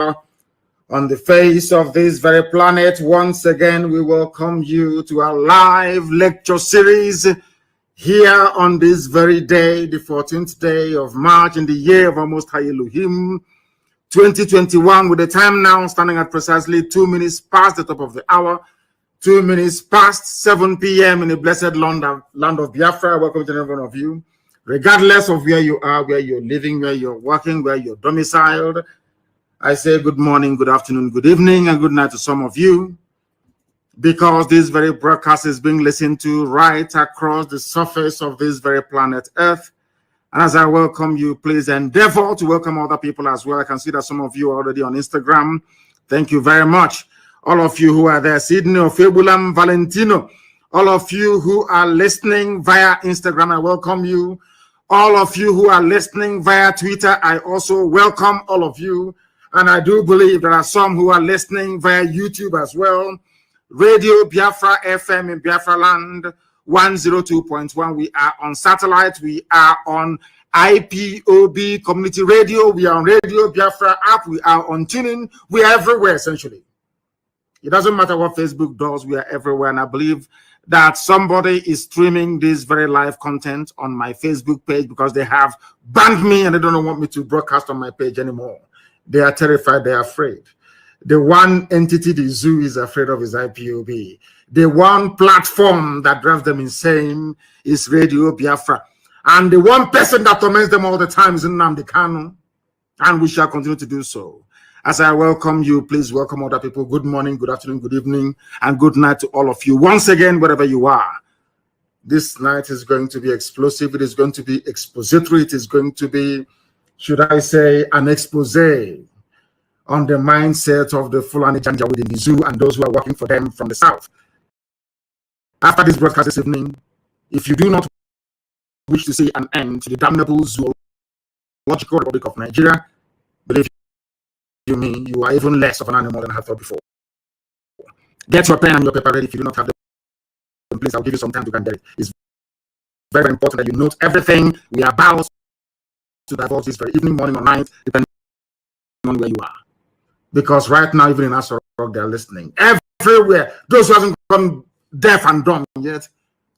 on the face of this very planet. Once again, we welcome you to our live lecture series here on this very day, the 14th day of March in the year of our Most High Elohim, 2021, with the time now standing at precisely 2 minutes past the top of the hour, 2 minutes past 7 p.m. in the blessed land of Biafra. Welcome to every one of you, regardless of where you are, where you're living, where you're working, where you're domiciled. I say good morning, good afternoon, good evening, and good night to some of you, because this very broadcast is being listened to right across the surface of this very planet Earth. And as I welcome you, please endeavor to welcome other people as well. I can see that some of you are already on Instagram. Thank you very much. All of you who are there, Sydney, Ofebulam, Valentino, all of you who are listening via Instagram, I welcome you. All of you who are listening via Twitter, I also welcome all of you. And I do believe there are some who are listening via YouTube as well. Radio Biafra FM in Biafra land, 102.1. We are on satellite. We are on IPOB community radio. We are on Radio Biafra app. We are on tuning. We are everywhere, essentially. It doesn't matter what Facebook does. We are everywhere. And I believe that somebody is streaming this very live content on my Facebook page because they have banned me and they don't want me to broadcast on my page anymore. They are terrified. They are afraid. The one entity, the zoo, is afraid of his IPOB. The one platform that drives them insane is Radio Biafra. And the one person that torments them all the time is Nnamdi Kanu. And we shall continue to do so. As I welcome you, please welcome other people. Good morning, good afternoon, good evening, and good night to all of you. Once again, wherever you are, this night is going to be explosive. It is going to be expository. It is going to be, should I say, an expose on the mindset of the Fulani Janja within the zoo and those who are working for them from the south. After this broadcast this evening, if you do not wish to see an end to the damnable zoological republic of Nigeria, believe you me, you are even less of an animal than I thought before. Get your pen and your paper ready. If you do not have them, please, I'll give you some time to get it. It's very important that you note everything we are about to divulge this very evening, morning, or night, depending on where you are. Because right now, even in Asoro, they are listening. Everywhere. Those who haven't gone deaf and dumb yet,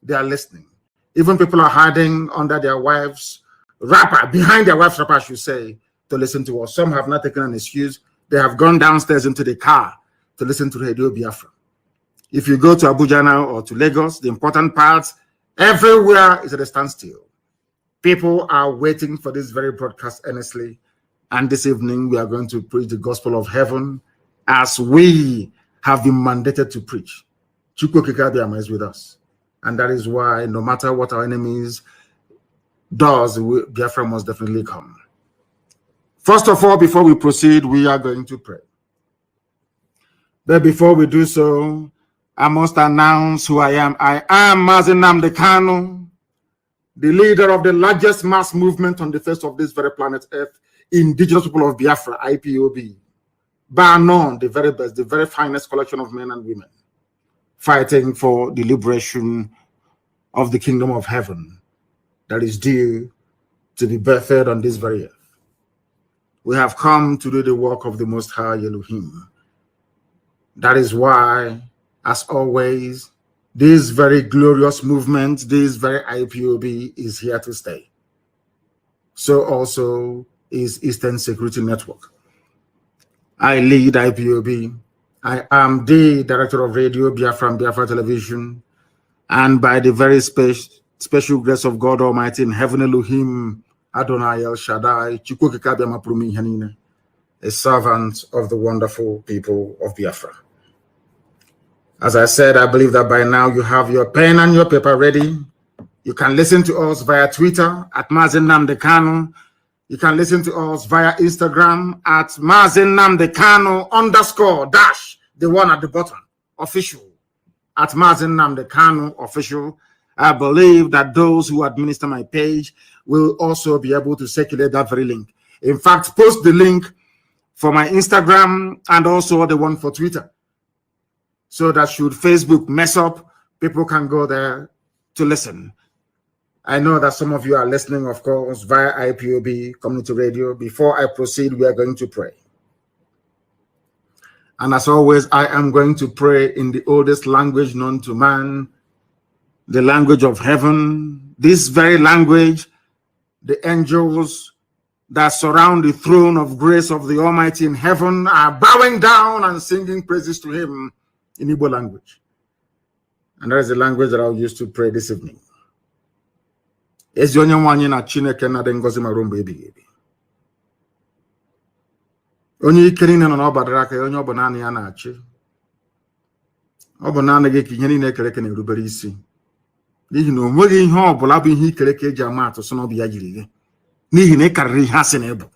they are listening. Even people are hiding under their wives' wrapper, behind their wife's wrapper, I should say, to listen to us. Some have not taken an excuse. They have gone downstairs into the car to listen to Radio Biafra. If you go to Abuja now or to Lagos, the important parts, everywhere is at a standstill. People are waiting for this very broadcast earnestly. And this evening, we are going to preach the gospel of heaven as we have been mandated to preach. Chukwu Kikabiyama is with us. And that is why no matter what our enemies does, Biafra must definitely come. First of all, before we proceed, we are going to pray. But before we do so, I must announce who I am. I am Nnamdi Kanu, the leader of the largest mass movement on the face of this very planet Earth, Indigenous people of Biafra, IPOB, bar none, the very best, the very finest collection of men and women fighting for the liberation of the kingdom of heaven that is due to be birthed on this very earth. We have come to do the work of the Most High Elohim. That is why, as always, this very glorious movement, this very IPOB is here to stay. So also is Eastern Security Network. I lead IPOB. I am the director of Radio Biafra and Biafra Television. And by the very special grace of God Almighty in heaven, Elohim, Adonai El Shaddai, Chukwu Kikabiyama Prumi Hanine, a servant of the wonderful people of Biafra. As I said, I believe that by now you have your pen and your paper ready. You can listen to us via Twitter at Nnamdi Kanu. You can listen to us via Instagram at Nnamdi Kanu _ the one at the bottom, official, at Nnamdi Kanu official. I believe that those who administer my page will also be able to circulate that very link. In fact, post the link for my Instagram and also the one for Twitter, so that should Facebook mess up, people can go there to listen. I know that some of you are listening, of course, via IPOB Community Radio. Before I proceed, we are going to pray. And as always, I am going to pray in the oldest language known to man, the language of heaven. This very language, the angels that surround the throne of grace of the Almighty in heaven are bowing down and singing praises to him in Igbo language. And that is the language that I'll use to pray this evening. Ezi onye nwanyi na Chineke na de ngozi mara mgbe ebighị ebi. Onye ike niile nọ n'ọbara aka onye ọ bụ naanị ya na-achị. Ọ bụ naanị gị ka ihe niile ekere eke na-erubere isi. N'ihi na o nweghị ihe ọ bụla bụ ihe ikere eke eji ama atụ sị na ọ bụ ya jiri gị. N'ihi na ị karịrị ihe asị na ịbụ.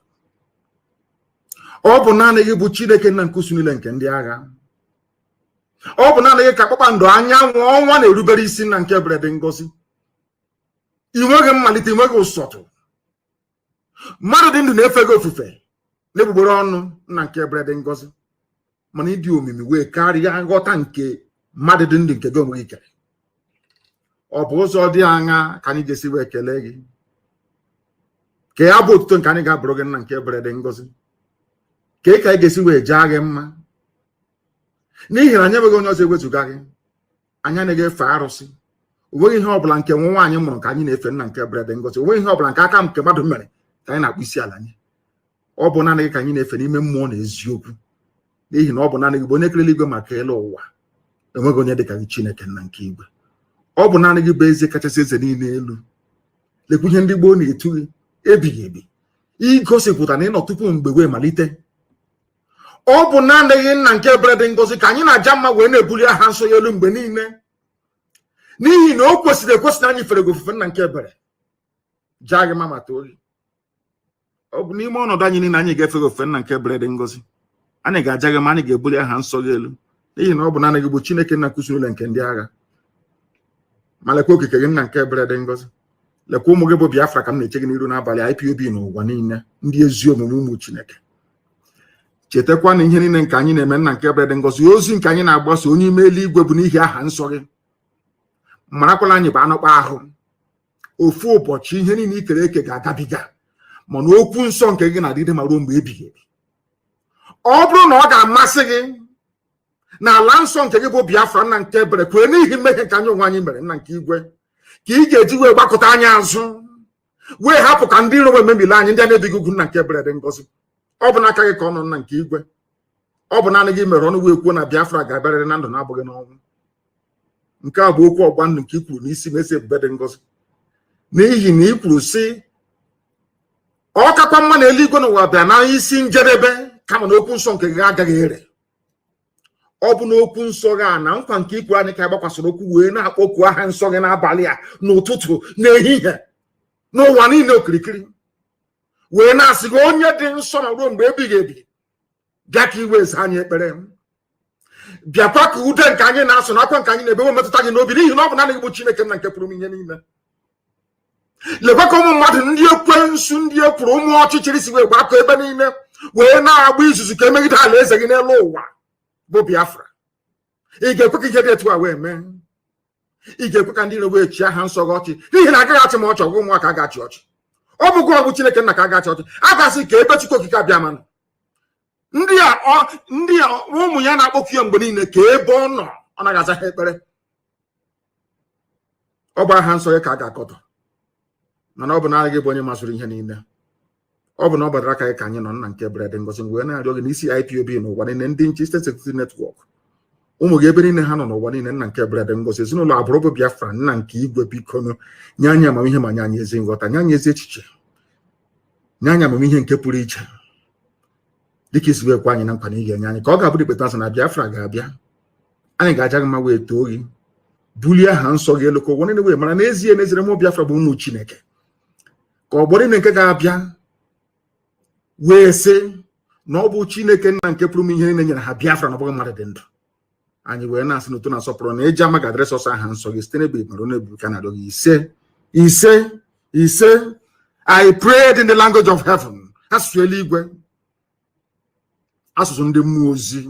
Ọ bụ naanị gị bụ Chineke nna nke usu niile nke ndị agha. Ọ bụ naanị gị ka kpakpando anyanwụ ọnwa na-erubere isi nna nke ebere dị ngọzi. I nweghị mmalite, i nweghị ụsọtụ. Mmadụ dị ndụ na-efe gị ofufe n'egbugbere ọnụ nna nke ebere dị ngọzi. Mana ịdị omimi wee karịa nghọta nke mmadụ dị ndụ nke gị onwe gị kere. Ọ bụ ụzọ dị aṅa ka anyị ga-esi wee kelee gị. Ka ya bụ otuto nke anyị ga-abụrụ gị nna nke ebere dị ngọzi. Ka anyị ga-esi wee jaa gị mma. N'ihi na anyị enweghị onye ọzọ ewezuga gị. Anyị anaghị efe arụsị. O nweghị ihe ọbụla nke nwa nwaanyị mụrụ ka anyị na-efe nna nke ebere dị ngọzi. O nweghị ihe ọbụla nke aka nke mmadụ mere ka anyị na-akpụ isi ala nye. Ọ bụ naanị gị ka anyị na-efe n'ime mmụọ na eziokwu. N'ihi na ọ bụ naanị gị bụ onye kerela igwe maka elu ụwa. Enweghị onye dị ka gị Chineke nna nke igwe. Ọ bụ naanị gị bụ eze kachasị eze niile elu. Lekwa ihe ndị gboo na-etu gị ebighị ebi. Igosipụta na ịnọ tupu mgbe wee malite. Ọ bụ naanị gị nna nke ebere dị ngọzi ka anyị na-aja mma wee na-ebuli aha nsọ ya elu mgbe niile. N'ihi na o kwesịrị ekwesị na anyị fere gị ofufe nna nke ebere. Jaa gị mma ma too gị. Ọ bụ n'ime ọnọdụ anyị niile anyị ga-efe gị ofufe nna nke ebere dị ngọzi. Anyị ga-aja gị ma anyị ga-ebuli aha nsọ gị elu. N'ihi na ọ bụ naanị gị bụ Chineke nna nke usu niile nke ndị agha. Ma lekwa okike gị nna nke ebere dị ngọzi. Lekwa ụmụ gị bụ Biafra ka m na-eche gị n'iru n'abalị IPOB n'ụwa niile, ndị ezi omume ụmụ Chineke. Chetakwa na ihe niile nke anyị na-eme nna nke ebere dị ngọzi, ozi nke anyị na-agbasa onye ime eluigwe bụ n'ihi aha nsọ gị. Marakwala anyị bụ anụkpa ahụ. Ofu ụbọchị ihe niile ikere eke ga-agabiga, mana okwu nsọ nke gị na-adịgide ma ruo mgbe ebighị ebi. Ọ bụrụ na ọ ga-amasị gị na ala nsọ nke gị bụ Biafra nna nke ebere kwere n'ihi mmehie nke anyị onwe anyị mere nna nke igwe, ka ị ga-eji wee gbakọta anyị azụ wee hapụ ka ndị iro wee memile anyị ndị a na-ebighị ugwu nna nke ebere dị ngọzi. Ọ bụ n'aka gị ka ọ nọ nna nke igwe. Ọ bụ naanị gị mere ọnụ wee kwuo na Biafra ga-abịarịrị na ndụ na-abụghị n'ọnwụ. Nke a bụ okwu ọgba ndụ nke i kwuru n'isi Ezi ebube dị ngọzi. N'ihi na i kwuru sị ọ kakwa mma na eluigwe n'ụwa bịa na isi njedebe kama na okwu nsọ nke gị agaghị ere. Ọ bụ n'okwu nsọ gị a na nkwa nke i kwuru anyị ka agbakwasịrị okwu wee na-akpọku aha nsọ gị n'abalị a, n'ụtụtụ, n'ehihie, n'ụwa niile okirikiri, wee na-asị gị onye dị nsọ na ruo mgbe ebighị ebi, bịa ka iwe eze anyị ekpere. Bịakwa ka ude nke anyị na-asụ na akwa nke anyị na-ebe metụta gị n'obi, n'ihi na ọ bụ naanị gị bụ Chineke nna nke pụrụ ihe niile. Lekwa ka ụmụ mmadụ ndị ekwensu, ndị ekwuru, ụmụ ọchịchịrị si wee gbakọ ebe niile wee na-agba izuzu ka emegide ala eze gị n'elu ụwa bụ Biafra. Ị ga-ekwe ka ihe dị etu a wee mee? Ị ga-ekwe ka ndị iro wee chi aha nsọ gị ọchị? N'ihi na agaghị achị ma ọchị ọgwụ ụmụaka agachi ọchị. Ọ bụgụ ọgwụ Chineke nna ka agachi ọchị. A ga-asị ka ebe Chukwu okike abịa manụ. Ndị a ụmụ ya na-akpọku ya mgbe niile ka ebe ọ nọ ọ naghị aza ha ekpere. Ọ bụ aha nsọ ya ka a ga-akọtọ. Mana ọ bụ naanị gị bụ onye masịrị ihe niile. Ọ bụ na ọ gbadara aka gị ka anyị nọ nna nke ebere dị ngọzi wee na-arịọ gị n'isi IPOB n'ụwa niile, ndị nche State Security Network, ụmụ gị ebe niile ha nọ n'ụwa niile nna nke ebere dị ngọzi, ezinụlọ agbụrụ bụ Biafra nna nke igwe, biko nye anyị amamihe ma nye anyị ezi nghọta, nye anyị ezi echiche, nye anyị amamihe nke pụrụ iche dịka isi wee kwa anyị na nkwa na ị ga-enye anyị, ka ọ ga-abụ dịkpeta nsọ na Biafra ga-abịa. Anyị ga-aja gị mma wee too gị, bulie aha nsọ gị elu ka ụwa niile wee mara n'ezie n'ezire mụ Biafra bụ ụmụ Chineke. Ka ọgbọ niile nke ga-abịa wee sị na ọ bụ Chineke nna nke pụrụ ihe niile nyere ha Biafra na ọ bụghị mmadụ dị ndụ. Anyị wee na-asị n'otu na-asọpụrụ na eji ama ga-adịrị sọsọ aha nsọ gị site n'ebe ikpere onye ebuka na-arịọ gị ise. I prayed in the language of heaven, asụsụ eluigwe, asụsụ ndị mmụọ ozi,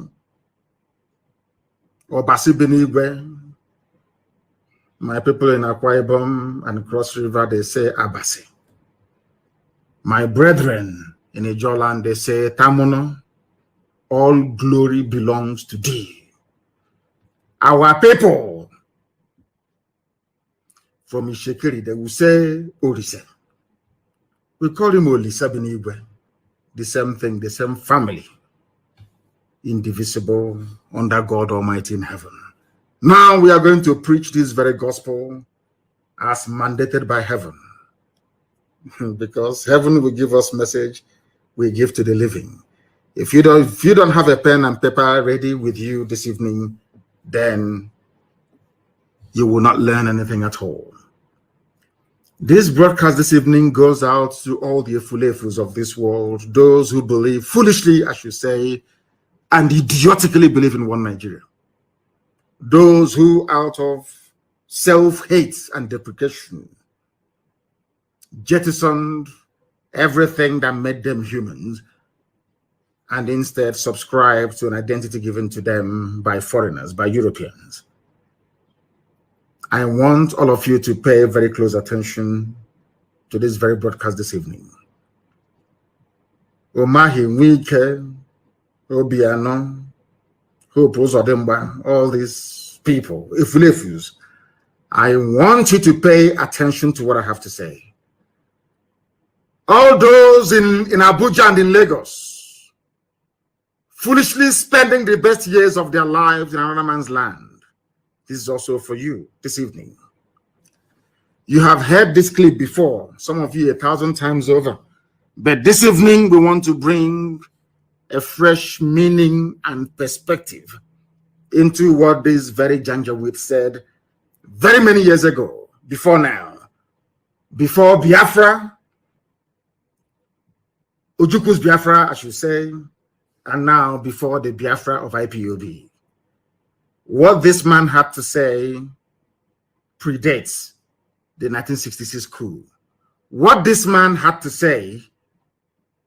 ọbasi bi n'igwe. My people in Akwa Ibom and Cross River, they say Abasi. My brethren in Ijoland, they say Tamuno. all glory belongs to thee. Our people from Ishekiri, they will say Orisa. We call him Olisa Benigwe. The same thing, the same family. Indivisible under God Almighty in heaven. Now we are going to preach this very gospel as mandated by heaven. Because heaven will give us message we give to the living. If you don't have a pen and paper ready with you this evening, then you will not learn anything at all. This broadcast this evening goes out to all the efulefus of this world, those who believe foolishly, I should say, and idiotically believe in one Nigeria. Those who, out of self-hate and deprecation, jettisoned everything that made them humans and instead subscribed to an identity given to them by foreigners, by Europeans. I want all of you to pay very close attention to this very broadcast this evening. Omahi Wike, Obiano, Hope Uzodimba, all these people, Ifulefus, I want you to pay attention to what I have to say. All those in Abuja and in Lagos, foolishly spending the best years of their lives in another man's land. This is also for you this evening. You have heard this clip before, some of you 1,000 times over. But this evening, we want to bring a fresh meaning and perspective into what this very Janjaweed said very many years ago, before now. Before Biafra, Ojuku's Biafra, I should say, and now before the Biafra of IPOB. What this man had to say predates the 1966 coup. What this man had to say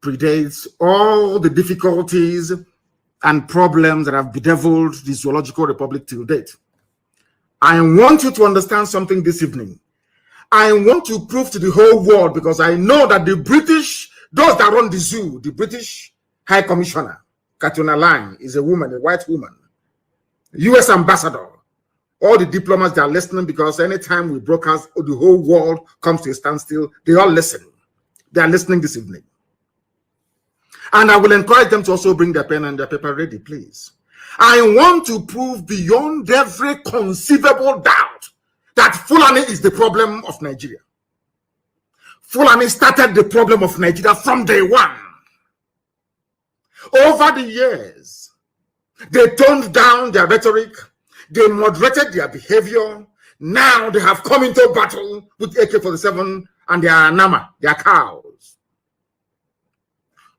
predates all the difficulties and problems that have bedeviled the Zoological Republic till date. I want you to understand something this evening. I want to prove to the whole world, because I know that the British, those that run the zoo, the British High Commissioner, Katuna Lang, is a woman, a white woman. US ambassador, all the diplomats, they are listening, because anytime we broadcast, the whole world comes to a standstill. They all listen. They are listening this evening. And I will encourage them to also bring their pen and their paper ready, please. I want to prove beyond every conceivable doubt that Fulani is the problem of Nigeria. Fulani started the problem of Nigeria from day one. Over the years, they toned down their rhetoric. They moderated their behavior. Now they have come into battle with AK-47 and their Nama, their cows.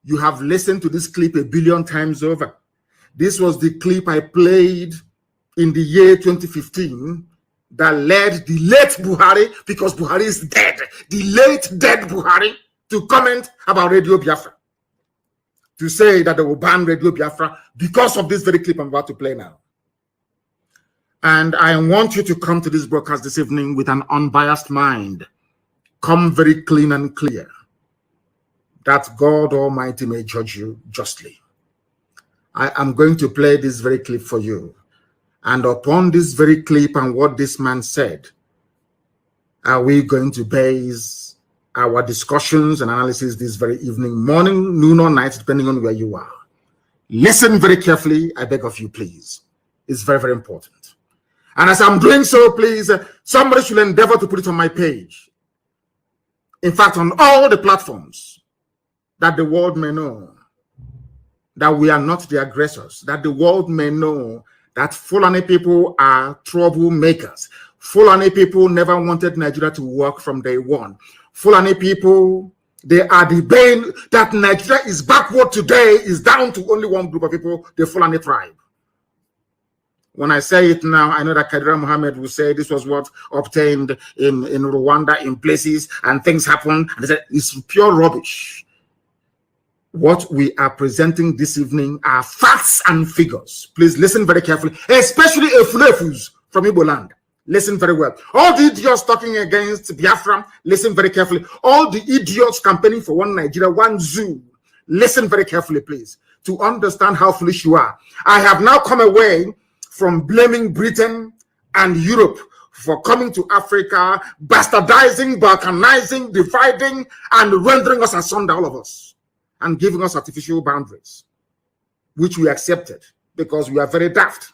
You have listened to this clip 1 billion times over. This was the clip I played in the year 2015 that led the late Buhari, because Buhari is dead, the late dead Buhari, to comment about Radio Biafra, to say that they will ban Radio Biafra because of this very clip I'm about to play now. And I want you to come to this broadcast this evening with an unbiased mind. Come very clean and clear, that God Almighty may judge you justly. I am going to play this very clip for you. And upon this very clip and what this man said, are we going to base our discussions and analysis this very evening, morning, noon, or night, depending on where you are. Listen very carefully, I beg of you, please. It's very, very important. And as I'm doing so, please, somebody should endeavor to put it on my page. In fact, on all the platforms, that the world may know that we are not the aggressors, that the world may know that Fulani people are troublemakers. Fulani people never wanted Nigeria to work from day one. Fulani people, they are the bane. That Nigeria is backward today is down to only one group of people, the Fulani tribe. When I say it now, I know that Kadira Mohammed will say this was what obtained in Rwanda in places and things happen. And they said it's pure rubbish. What we are presenting this evening are facts and figures. Please listen very carefully, especially Efulefus from Igbo land. Listen very well. All the idiots talking against Biafra, listen very carefully. All the idiots campaigning for one Nigeria, one zoo, listen very carefully, please. to understand how foolish you are. I have now come away from blaming Britain and Europe for coming to Africa, bastardizing, balkanizing, dividing, and rendering us asunder, all of us, and giving us artificial boundaries, which we accepted because we are very daft.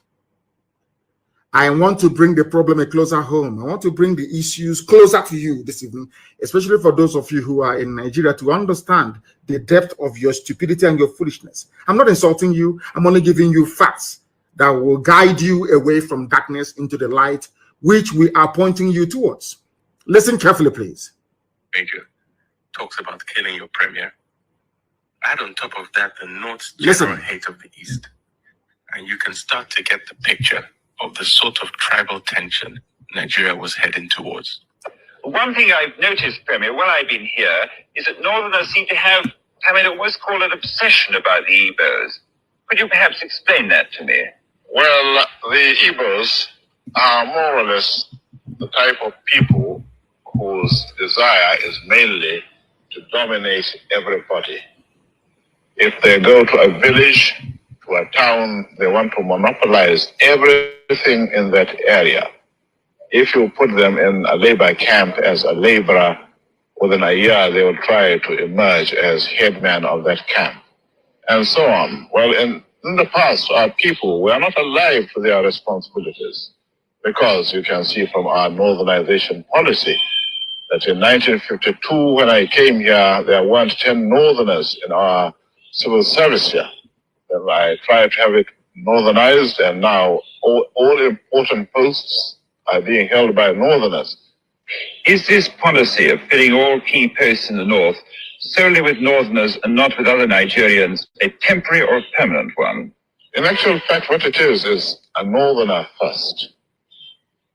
I want to bring the problem closer home. I want to bring the issues closer to you this evening, especially for those of you who are in Nigeria, to understand the depth of your stupidity and your foolishness. I'm not insulting you. I'm only giving you facts that will guide you away from darkness into the light, which we are pointing you towards. Listen carefully, please. Major talks about killing your premier. Add on top of that the North's general hate of the East, and you can start to get the picture of the sort of tribal tension Nigeria was heading towards. One thing I've noticed, Premier, while I've been here, is that Northerners seem to have, almost call it obsession about the Igbos. Could you perhaps explain that to me? Well, the Igbos are more or less the type of people whose desire is mainly to dominate everybody. If they go to a village, to a town, they want to monopolize everything in that area. If you put them in a labor camp as a laborer, within a year they will try to emerge as headman of that camp, and so on. Well, in the past, our people were not alive to their responsibilities, because you can see from our northernization policy that in 1952, when I came here, there weren't 10 northerners in our civil service here. Then I tried to have it northernized, and now all important posts are being held by northerners. Is this policy of filling all key posts in the North solely with northerners and not with other Nigerians a temporary or permanent one? In actual fact, what it is a northerner first.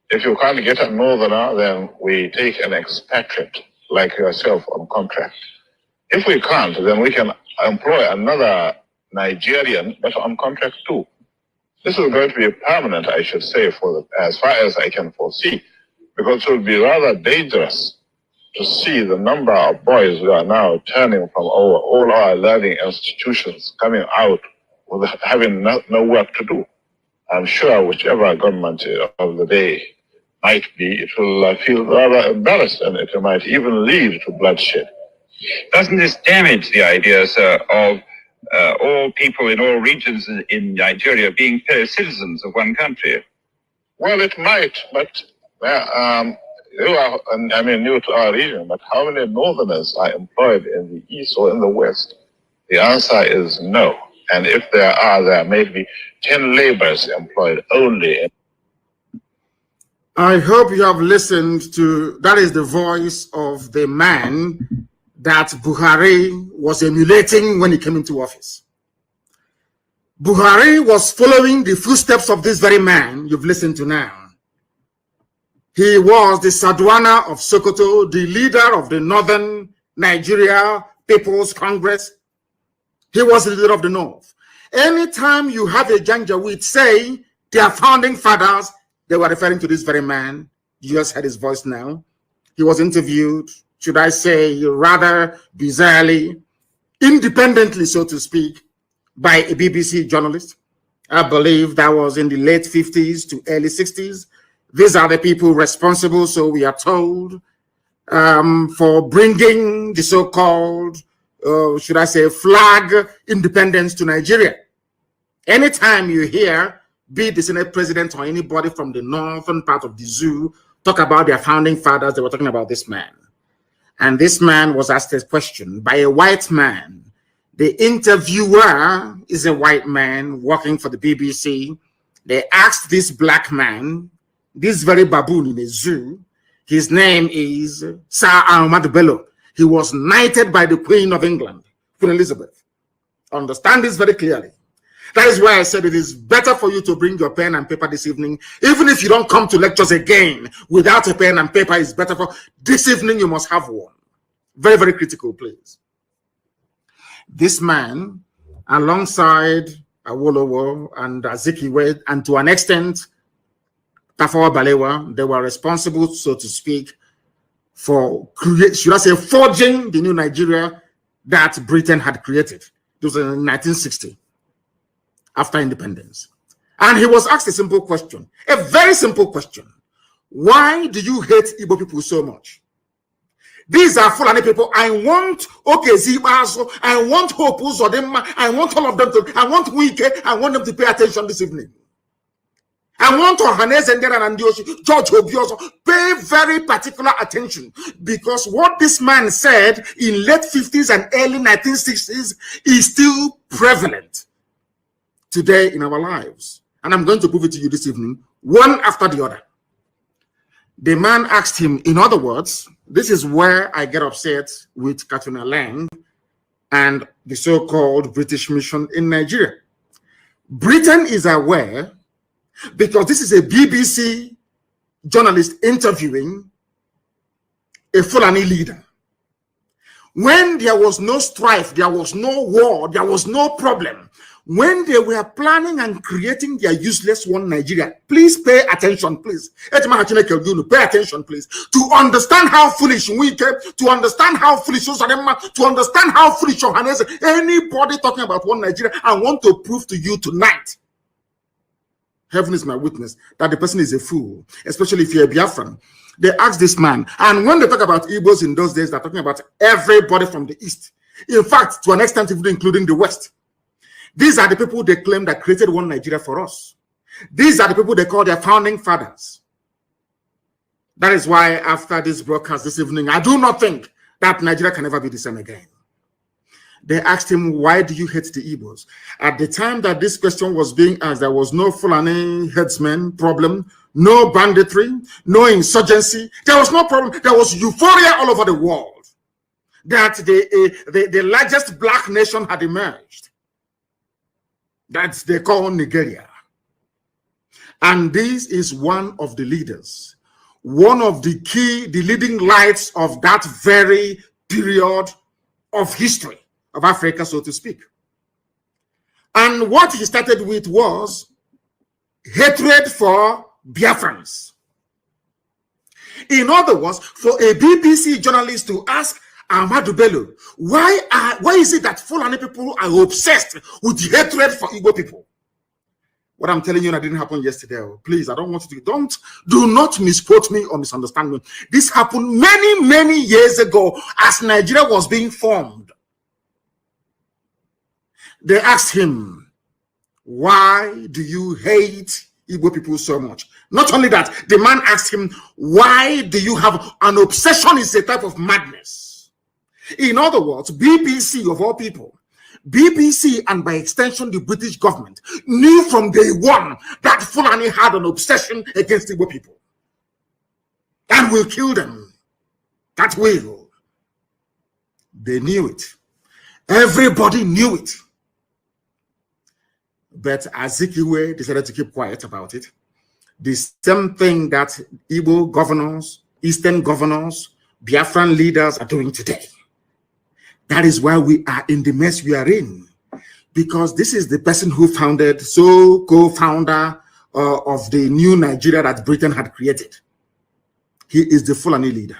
If you can't get a northerner, then we take an expatriate like yourself on contract. If we can't, then we can employ another Nigerian, but on contract too. This is going to be permanent, I should say, as far as I can foresee, because it will be rather dangerous to see the number of boys who are now turning from all our learning institutions, coming out with having no work to do. I'm sure whichever government of the day might be, it will feel rather embarrassed, and it might even lead to bloodshed. Doesn't this damage the idea, sir, of all people in all regions in Nigeria being fellow citizens of one country? Well, it might, but you are, new to our region, but how many northerners are employed in the east or in the west? The answer is no. And if there may be 10 laborers employed only. I hope you have listened to, that is the voice of the man that Buhari was emulating when he came into office. Buhari was following the footsteps of this very man you've listened to now. He was the sadana of Sokoto, the leader of the Northern Nigeria People's Congress. He was the leader of the North. Anytime you have a Janjaweed say their founding fathers, they were referring to this very man. You just heard his voice now. He was interviewed, should I say, rather bizarrely, independently, so to speak, by a BBC journalist. I believe that was in the late 50s to early 60s. These are the people responsible, so we are told, for bringing the so-called, should I say, flag independence to Nigeria. Anytime you hear, be it the Senate president or anybody from the northern part of the zoo, talk about their founding fathers, they were talking about this man. And this man was asked a question by a white man. The interviewer is a white man working for the BBC. They asked this black man, this very baboon in a zoo, his name is Sir Ahmad Bello. He was knighted by the Queen of England, Queen Elizabeth. Understand this very clearly. That is why I said it is better for you to bring your pen and paper this evening. Even if you don't come to lectures again without a pen and paper, it's better for this evening. You must have one. Very, very critical, please. This man, alongside Awolowo and Azikiwe, and to an extent, Tafawa Balewa, they were responsible, so to speak, for forging the new Nigeria that Britain had created. It was in 1960. after independence. And he was asked a simple question, a very simple question. Why do you hate Igbo people so much? These are Fulani people. I want Okezibaso, I want Hope Uzodema, I want all of them to, I want Wike, I want them to pay attention this evening. I want Ohanes and Andioshi, George Obioso, pay very particular attention, because what this man said in late 50s and early 1960s is still prevalent today in our lives. And I'm going to prove it to you this evening, one after the other. The man asked him, in other words, this is where I get upset with Katrina Lang and the so-called British mission in Nigeria. Britain is aware, because this is a BBC journalist interviewing a Fulani leader. When there was no strife, there was no war, there was no problem, when they were planning and creating their useless one Nigeria, please pay attention, please. Pay attention, please, to understand how foolish we came, to understand how foolish to understand how foolish Johannes, anybody talking about one Nigeria. I want to prove to you tonight, heaven is my witness, that the person is a fool, especially if you're a Biafran. They asked this man, and when they talk about Igbos in those days, they're talking about everybody from the East. In fact, to an extent, even including the West. These are the people they claim that created one Nigeria for us. These are the people they call their founding fathers. That is why after this broadcast this evening, I do not think that Nigeria can ever be the same again. They asked him, why do you hate the Igbos? At the time that this question was being asked, there was no Fulani headsman problem, no banditry, no insurgency. There was no problem. There was euphoria all over the world that the largest black nation had emerged. That they call Nigeria. And this is one of the leaders, one of the leading lights of that very period of history of Africa, so to speak. And what he started with was hatred for Biafrans. In other words, for a BBC journalist to ask Ahmadu Bello, why is it that Fulani people are obsessed with the hatred for Igbo people? What I'm telling you, that didn't happen yesterday. Please, I don't want you to, do not misquote me or misunderstand me. This happened many, many years ago as Nigeria was being formed. They asked him, why do you hate Igbo people so much? Not only that, the man asked him, why do you have an obsession? Is a type of madness. In other words, BBC of all people, BBC and by extension the British government knew from day one that Fulani had an obsession against Igbo people and will kill them. That will. They knew it. Everybody knew it. But Azikiwe decided to keep quiet about it. The same thing that Igbo governors, Eastern governors, Biafran leaders are doing today. That is why we are in the mess we are in. Because this is the person who founded, co-founder of the new Nigeria that Britain had created. He is the Fulani leader.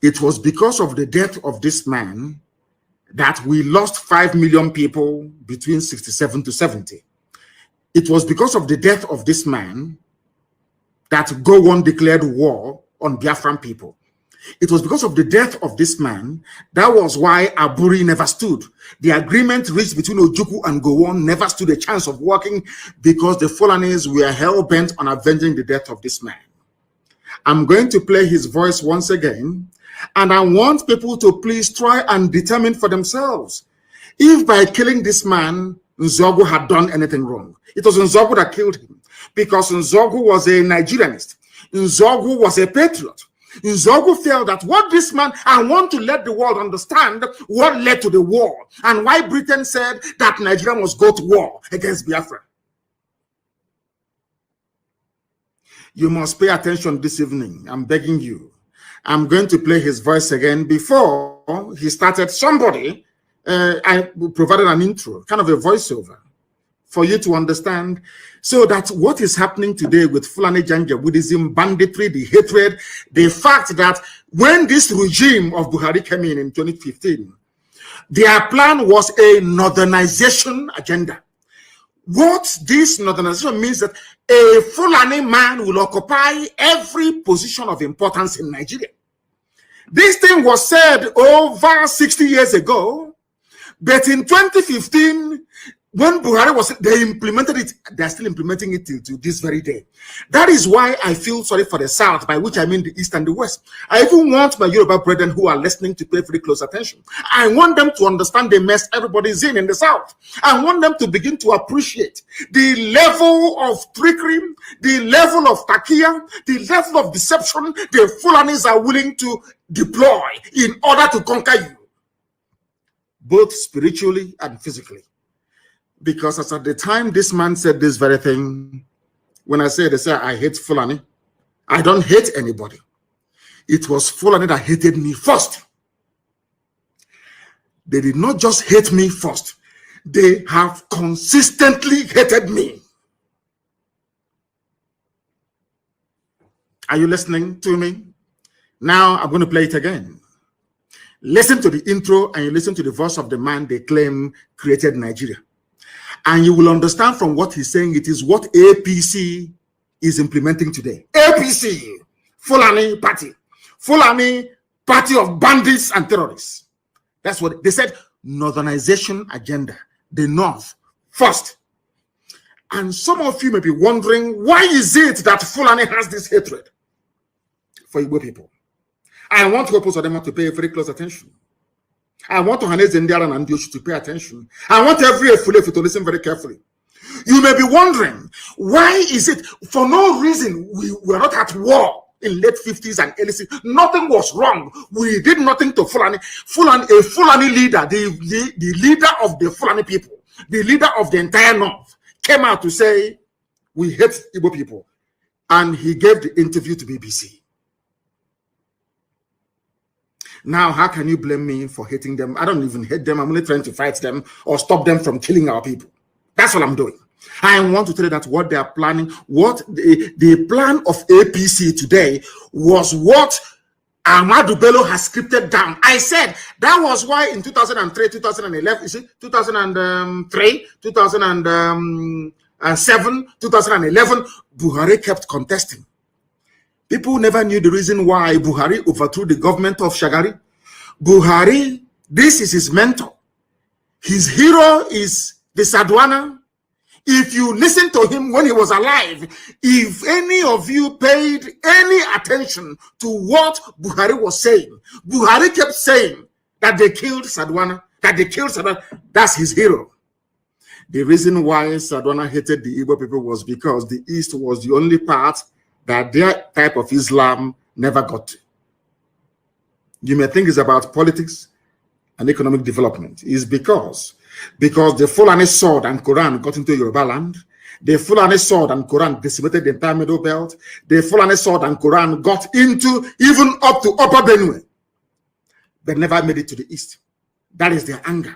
It was because of the death of this man that we lost 5 million people between 67 to 70. It was because of the death of this man that Gowon declared war on Biafran people. It was because of the death of this man. That was why Aburi never stood. The agreement reached between Ojukwu and Gowon never stood a chance of working because the Fulanis were hell-bent on avenging the death of this man. I'm going to play his voice once again, and I want people to please try and determine for themselves if by killing this man, Nzogu had done anything wrong. It was Nzogu that killed him because Nzogu was a Nigerianist. Nzogu was a patriot. Nzogu felt that what this man, I want to let the world understand what led to the war and why Britain said that Nigeria must go to war against Biafra. You must pay attention this evening. I'm begging you. I'm going to play his voice again. Before he started, I provided an intro, kind of a voiceover, for you to understand, so that what is happening today with Fulani Janjaweedism, banditry, the hatred, the fact that when this regime of Buhari came in 2015, their plan was a northernization agenda. What this northernization means that a Fulani man will occupy every position of importance in Nigeria. This thing was said over 60 years ago, but in 2015, when Buhari was, they implemented it, they're still implementing it to this very day. That is why I feel sorry for the South, by which I mean the East and the West. I even want my Yoruba brethren who are listening to pay very close attention. I want them to understand the mess everybody's in the South. I want them to begin to appreciate the level of trickery, the level of takia, the level of deception the Fulanis are willing to deploy in order to conquer you, both spiritually and physically. Because as at the time this man said this very thing, when I say, they say I hate Fulani, I don't hate anybody. It was Fulani that hated me first. They did not just hate me first. They have consistently hated me. Are you listening to me? Now I'm going to play it again. Listen to the intro and you listen to the voice of the man they claim created Nigeria. And you will understand from what he's saying, it is what APC is implementing today. APC, Fulani Party. Fulani Party of bandits and terrorists. That's what they said. Northernization agenda. The North first. And some of you may be wondering, why is it that Fulani has this hatred for Igbo people? I want to oppose them to pay very close attention. I want to Hanez Ndiara and Andioshi to pay attention. I want every Efulefu to listen very carefully. You may be wondering, why is it for no reason we were not at war in late 50s and early 60s? Nothing was wrong. We did nothing to Fulani. A Fulani leader, the leader of the Fulani people, the leader of the entire North, came out to say, we hate Igbo people. And he gave the interview to BBC. Now, how can you blame me for hating them? I don't even hate them. I'm only trying to fight them or stop them from killing our people. That's what I'm doing. I want to tell you that what they are planning, what the plan of APC today was what Ahmadu Bello has scripted down. I said that was why in 2003, 2011, you see, 2003, 2007, 2011, Buhari kept contesting. People never knew the reason why Buhari overthrew the government of Shagari. Buhari, this is his mentor. His hero is the Sadwana. If you listen to him when he was alive, if any of you paid any attention to what Buhari was saying, Buhari kept saying that they killed Sadwana, that they killed Sadwana. That's his hero. The reason why Sadwana hated the Igbo people was because the East was the only part that their type of Islam never got to. You may think it's about politics and economic development. It's because the Fulani sword and Quran got into Yoruba land. The Fulani sword and Quran decimated the entire Middle Belt. The Fulani sword and Quran got into even up to Upper Benue. They never made it to the East. That is their anger.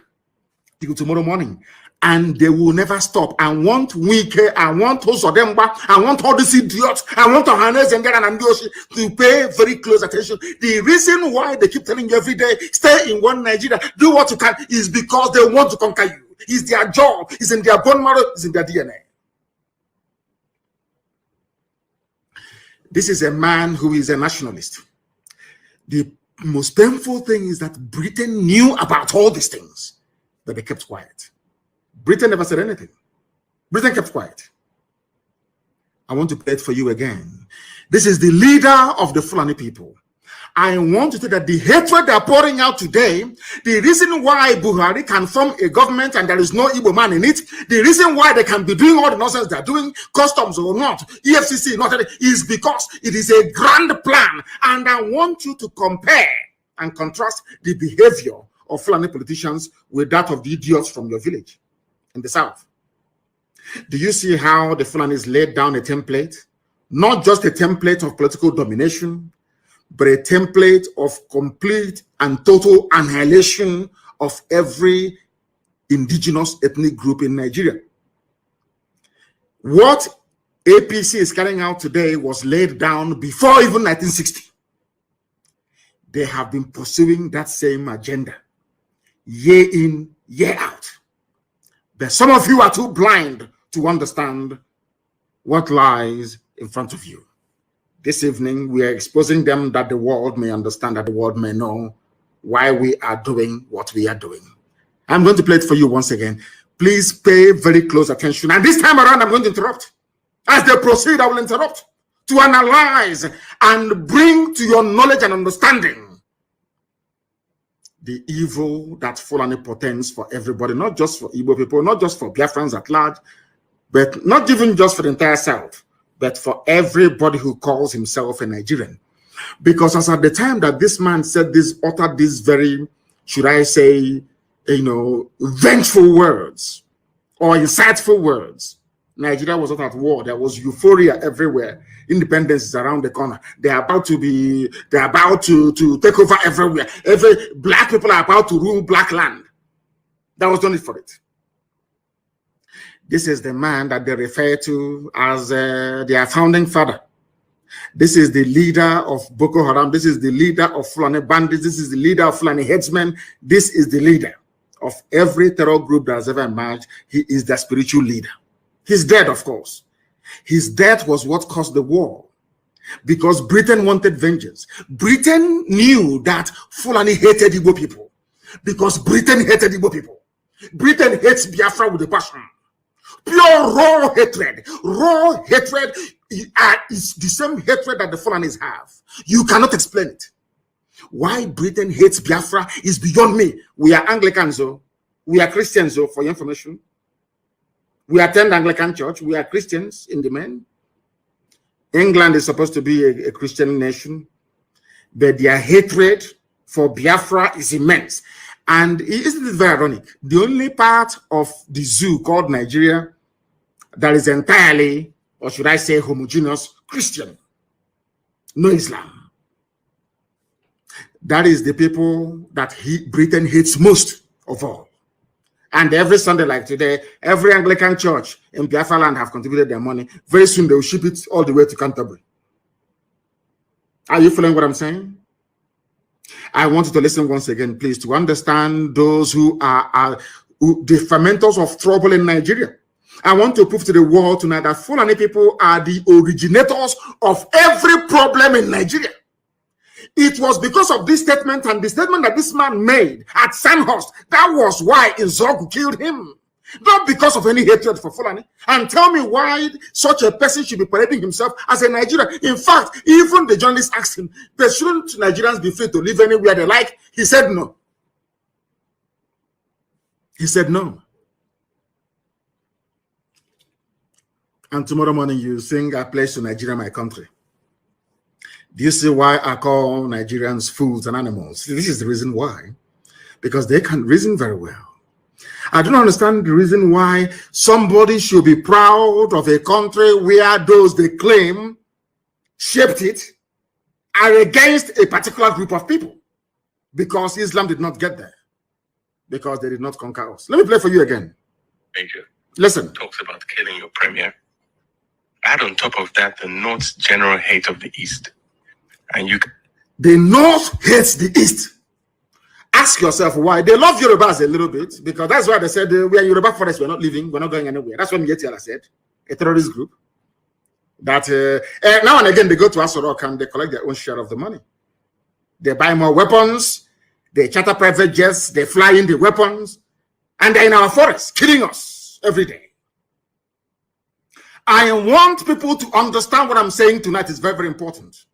Till tomorrow morning. And they will never stop. I want Wike, I want Osodemba, I want all these idiots, I want Ohanes and Andioshi to pay very close attention. The reason why they keep telling you every day, stay in one Nigeria, do what you can, is because they want to conquer you. It's their job, it's in their bone marrow, it's in their DNA. This is a man who is a nationalist. The most painful thing is that Britain knew about all these things, but they kept quiet. Britain never said anything. Britain kept quiet. I want to play it for you again. This is the leader of the Fulani people. I want to tell that the hatred they are pouring out today, the reason why Buhari can form a government and there is no Igbo man in it, the reason why they can be doing all the nonsense they're doing, customs or not, EFCC, not is because it is a grand plan. And I want you to compare and contrast the behavior of Fulani politicians with that of the idiots from your village in the South. Do you see how the Fulanis laid down a template? Not just a template of political domination, but a template of complete and total annihilation of every indigenous ethnic group in Nigeria. What APC is carrying out today was laid down before even 1960. They have been pursuing that same agenda, year in, year out. But some of you are too blind to understand what lies in front of you. This evening, we are exposing them that the world may understand, that the world may know why we are doing what we are doing. I'm going to play it for you once again. Please pay very close attention. And this time around, I'm going to interrupt. As they proceed, I will interrupt to analyze and bring to your knowledge and understanding the evil that Fulani portends for everybody, not just for Igbo people, not just for Biafrans at large, but not even just for the entire South, but for everybody who calls himself a Nigerian. Because as at the time that this man said this, uttered these very, should I say, vengeful words or insightful words, Nigeria was not at war. There was euphoria everywhere. Independence is around the corner. They're about to take over everywhere. Black people are about to rule black land. That was done it for it. This is the man that they refer to as their founding father. This is the leader of Boko Haram. This is the leader of Fulani bandits. This is the leader of Fulani headsmen. This is the leader of every terror group that has ever emerged. He is the spiritual leader. He's dead, of course. His death was what caused the war, because Britain wanted vengeance. Britain knew that Fulani hated Igbo people, because Britain hated Igbo people. Britain hates Biafra with a passion. Pure raw hatred. Raw hatred is the same hatred that the Fulanis have. You cannot explain it. Why Britain hates Biafra is beyond me. We are Anglicans, though. We are Christians, though, for your information. We attend Anglican church. We are Christians in the main. England is supposed to be a Christian nation, but their hatred for Biafra is immense. And isn't it very ironic? The only part of the zoo called Nigeria that is entirely, or should I say, homogeneous Christian, no Islam. That is the people that Britain hates most of all. And every Sunday, like today, every Anglican church in Biafra land have contributed their money. Very soon they will ship it all the way to Canterbury. Are you following what I'm saying? I want you to listen once again, please, to understand those who are the fermenters of trouble in Nigeria. I want to prove to the world tonight that Fulani people are the originators of every problem in Nigeria. It was because of this statement and the statement that this man made at Sandhurst. That was why Nzogu killed him. Not because of any hatred for Fulani. And tell me why such a person should be parading himself as a Nigerian. In fact, even the journalist asked him, but shouldn't Nigerians be free to live anywhere they like? He said no. He said no. And tomorrow morning you sing, I pledge to Nigeria, my country. Do you see why I call Nigerians fools and animals? This is the reason why. Because they can reason very well. I don't understand the reason why somebody should be proud of a country where those they claim shaped it are against a particular group of people. Because Islam did not get there. Because they did not conquer us. Let me play for you again. Major. Listen. Talks about killing your premier. Add on top of that the North's general hate of the East. And the North hates the East. Ask yourself why. They love Yorubas a little bit, because that's why they said we are Yoruba forest, we're not leaving, we're not going anywhere. That's what Mietiala said, a terrorist group. That now and again they go to Asorok and they collect their own share of the money. They buy more weapons, they charter private jets, they fly in the weapons, and they're in our forests, killing us every day. I want people to understand what I'm saying tonight is very, very important.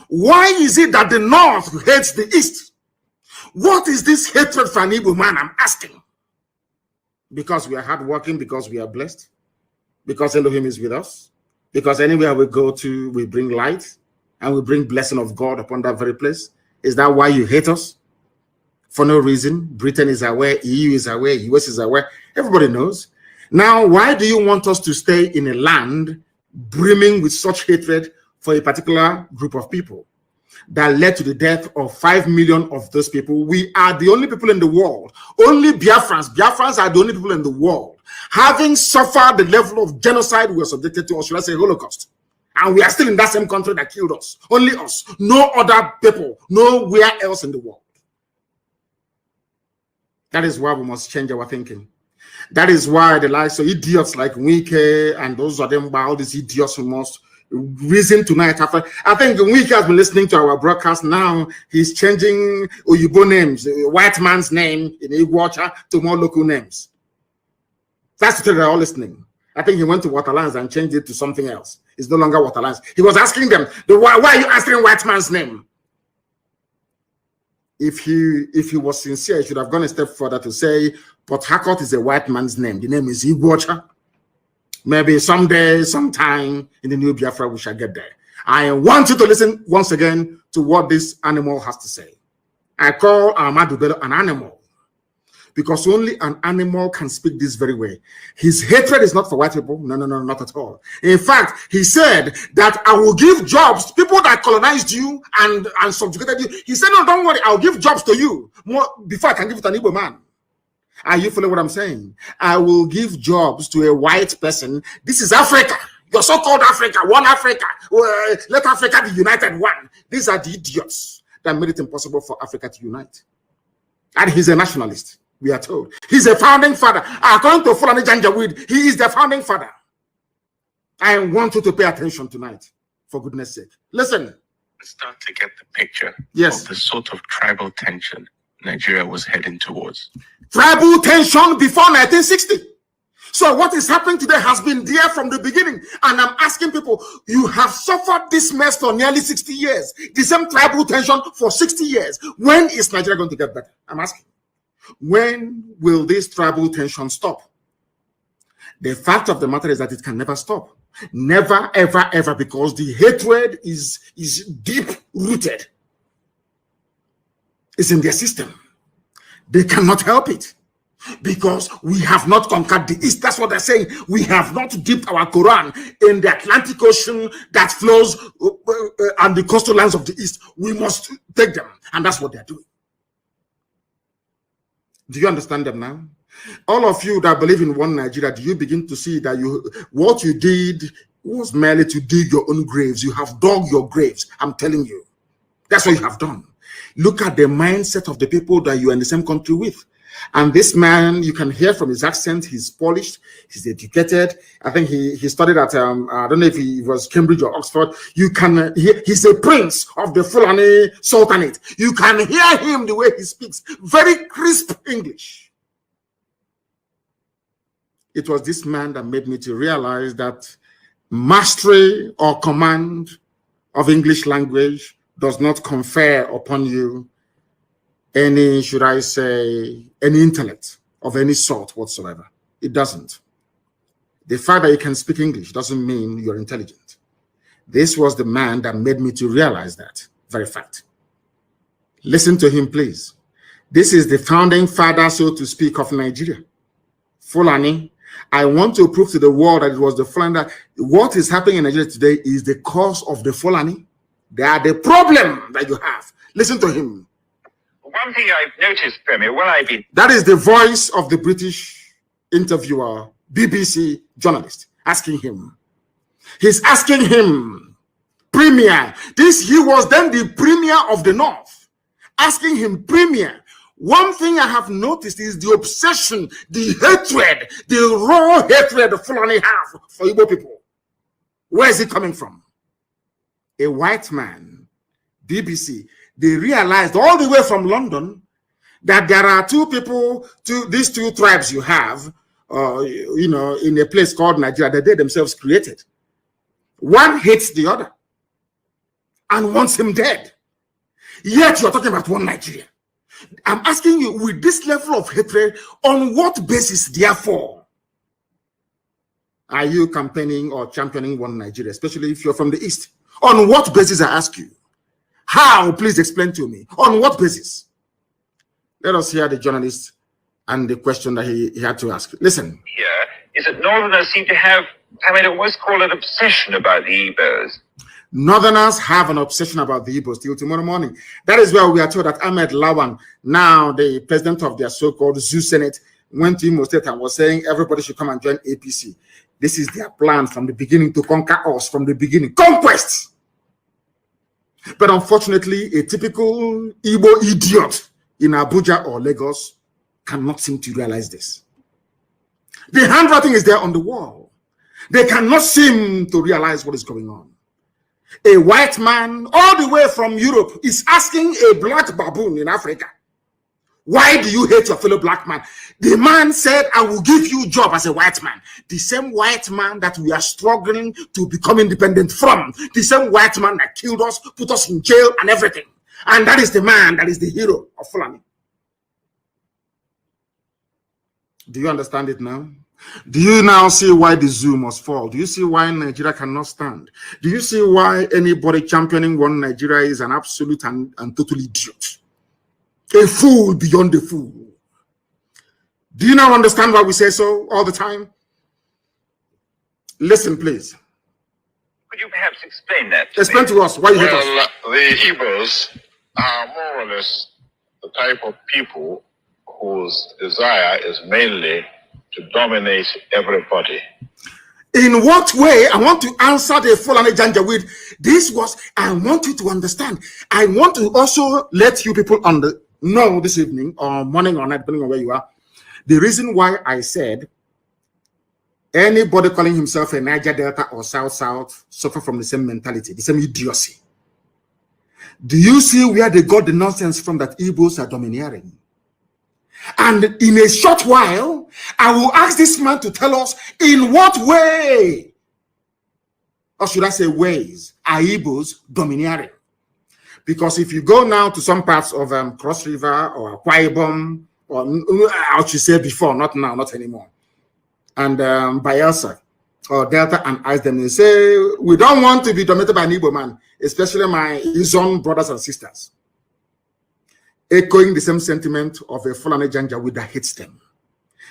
Why is it that the North hates the East? What is this hatred for an Igbo man? I'm asking. Because we are hardworking, because we are blessed, because Elohim is with us, because anywhere we go to, we bring light and we bring blessing of God upon that very place. Is that why you hate us? For no reason. Britain is aware, EU is aware, US is aware. Everybody knows. Now, why do you want us to stay in a land brimming with such hatred for a particular group of people that led to the death of 5 million of those people? We are the only people in the world, only Biafrans are the only people in the world having suffered the level of genocide we were subjected to, or should I say Holocaust. And we are still in that same country that killed us. Only us. No other people, nowhere else in the world. That is why we must change our thinking. That is why the likes of idiots like Wike and those of them, all these idiots who must reason tonight. After I think Wike has been listening to our broadcast. Now he's changing Oyibo names, white man's name in Igbo to more local names. That's the they're all listening. I think he went to Waterlands and changed it to something else. It's no longer Waterlands. He was asking them, why are you answering white man's name? If he was sincere, he should have gone a step further to say, Port Harcourt is a white man's name. The name is Igbo. Maybe someday, sometime in the new Biafra, we shall get there. I want you to listen once again to what this animal has to say. I call Ahmadu Bello an animal because only an animal can speak this very way. His hatred is not for white people. No, not at all. In fact, he said that I will give jobs to people that colonized you and subjugated you. He said, no, don't worry, I'll give jobs to you more before I can give it to an Igbo man. Are you following what I'm saying? I will give jobs to a white person. This is Africa. Your so-called Africa, one Africa. Let Africa be united one. These are the idiots that made it impossible for Africa to unite. And he's a nationalist, we are told. He's a founding father. According to Fulani Janjaweed, he is the founding father. I want you to pay attention tonight, for goodness sake. Listen. Start to get the picture of the sort of tribal tension Nigeria was heading towards. Tribal tension before 1960. So what is happening today has been there from the beginning. And I'm asking people, you have suffered this mess for nearly 60 years. The same tribal tension for 60 years. When is Nigeria going to get better? I'm asking. When will this tribal tension stop? The fact of the matter is that it can never stop. Never, ever, ever, because the hatred is deep rooted. It's in their system. They cannot help it because we have not conquered the East. That's what they're saying. We have not dipped our Quran in the Atlantic Ocean that flows on the coastal lands of the East. We must take them. And that's what they're doing. Do you understand them now? All of you that believe in one Nigeria, do you begin to see that what you did was merely to dig your own graves? You have dug your graves. I'm telling you. That's what you have done. Look at the mindset of the people that you are in the same country with. And this man, you can hear from his accent, he's polished, he's educated. I think he studied at, I don't know if he was Cambridge or Oxford. You can hear, he's a prince of the Fulani Sultanate. You can hear him the way he speaks. Very crisp English. It was this man that made me to realize that mastery or command of English language does not confer upon you any, should I say, any intellect of any sort whatsoever. It doesn't. The fact that you can speak English doesn't mean you're intelligent. This was the man that made me to realize that very fact. Listen to him, please. This is the founding father, so to speak, of Nigeria. Fulani. I want to prove to the world that it was the Fulani. That what is happening in Nigeria today is the cause of the Fulani. They are the problem that you have. Listen to him. One thing I've noticed, Premier, that is the voice of the British interviewer, BBC journalist, asking him. He's asking him, Premier. He was then the Premier of the North, asking him, Premier. One thing I have noticed is the obsession, the hatred, the raw hatred the Fulani have for Igbo people. Where is it coming from? A white man, BBC, they realized all the way from London that there are two people, these two tribes you have, in a place called Nigeria that they themselves created. One hates the other and wants him dead. Yet you're talking about one Nigeria. I'm asking you, with this level of hatred, on what basis, therefore, are you campaigning or championing one Nigeria, especially if you're from the East? On what basis, I ask you? How? Please explain to me. On what basis? Let us hear the journalist and the question that he had to ask. Listen. Here is that Northerners seem to have, I almost call it obsession about the Igbos. Northerners have an obsession about the Igbos till tomorrow morning. That is where we are told that Ahmed Lawan, now the president of their so-called Zoo Senate, went to Imo State and was saying everybody should come and join APC. This is their plan from the beginning to conquer us from the beginning. Conquest! But unfortunately, a typical Igbo idiot in Abuja or Lagos cannot seem to realize this. The handwriting is there on the wall. They cannot seem to realize what is going on. A white man all the way from Europe is asking a black baboon in Africa, why do you hate your fellow black man? The man said, I will give you a job as a white man. The same white man that we are struggling to become independent from. The same white man that killed us, put us in jail and everything. And that is the man that is the hero of Fulani. Do you understand it now? Do you now see why the zoo must fall? Do you see why Nigeria cannot stand? Do you see why anybody championing one Nigeria is an absolute and total idiot? A fool beyond a fool. Do you now understand why we say so all the time? Listen, please. Could you perhaps explain that? Explain to us why you hate us. The Igbos are more or less the type of people whose desire is mainly to dominate everybody. In what way? I want to answer the Fulani Janjaweed. This was, I want you to understand. I want to also let you people know this evening or morning or night, depending on where you are, the reason why I said anybody calling himself a Niger Delta or South suffer from the same mentality, the same idiocy. Do you see where they got the nonsense from that Igbos are domineering? And in a short while, I will ask this man to tell us in what way, or should I say ways, are Igbos domineering? Because if you go now to some parts of Cross River or Akwa Ibom, or I should say before, not now, not anymore, and Bayelsa or Delta, and ask them, they say, we don't want to be dominated by an Igbo man, especially his own brothers and sisters. Echoing the same sentiment of a Fulani Janjaweed that hates them.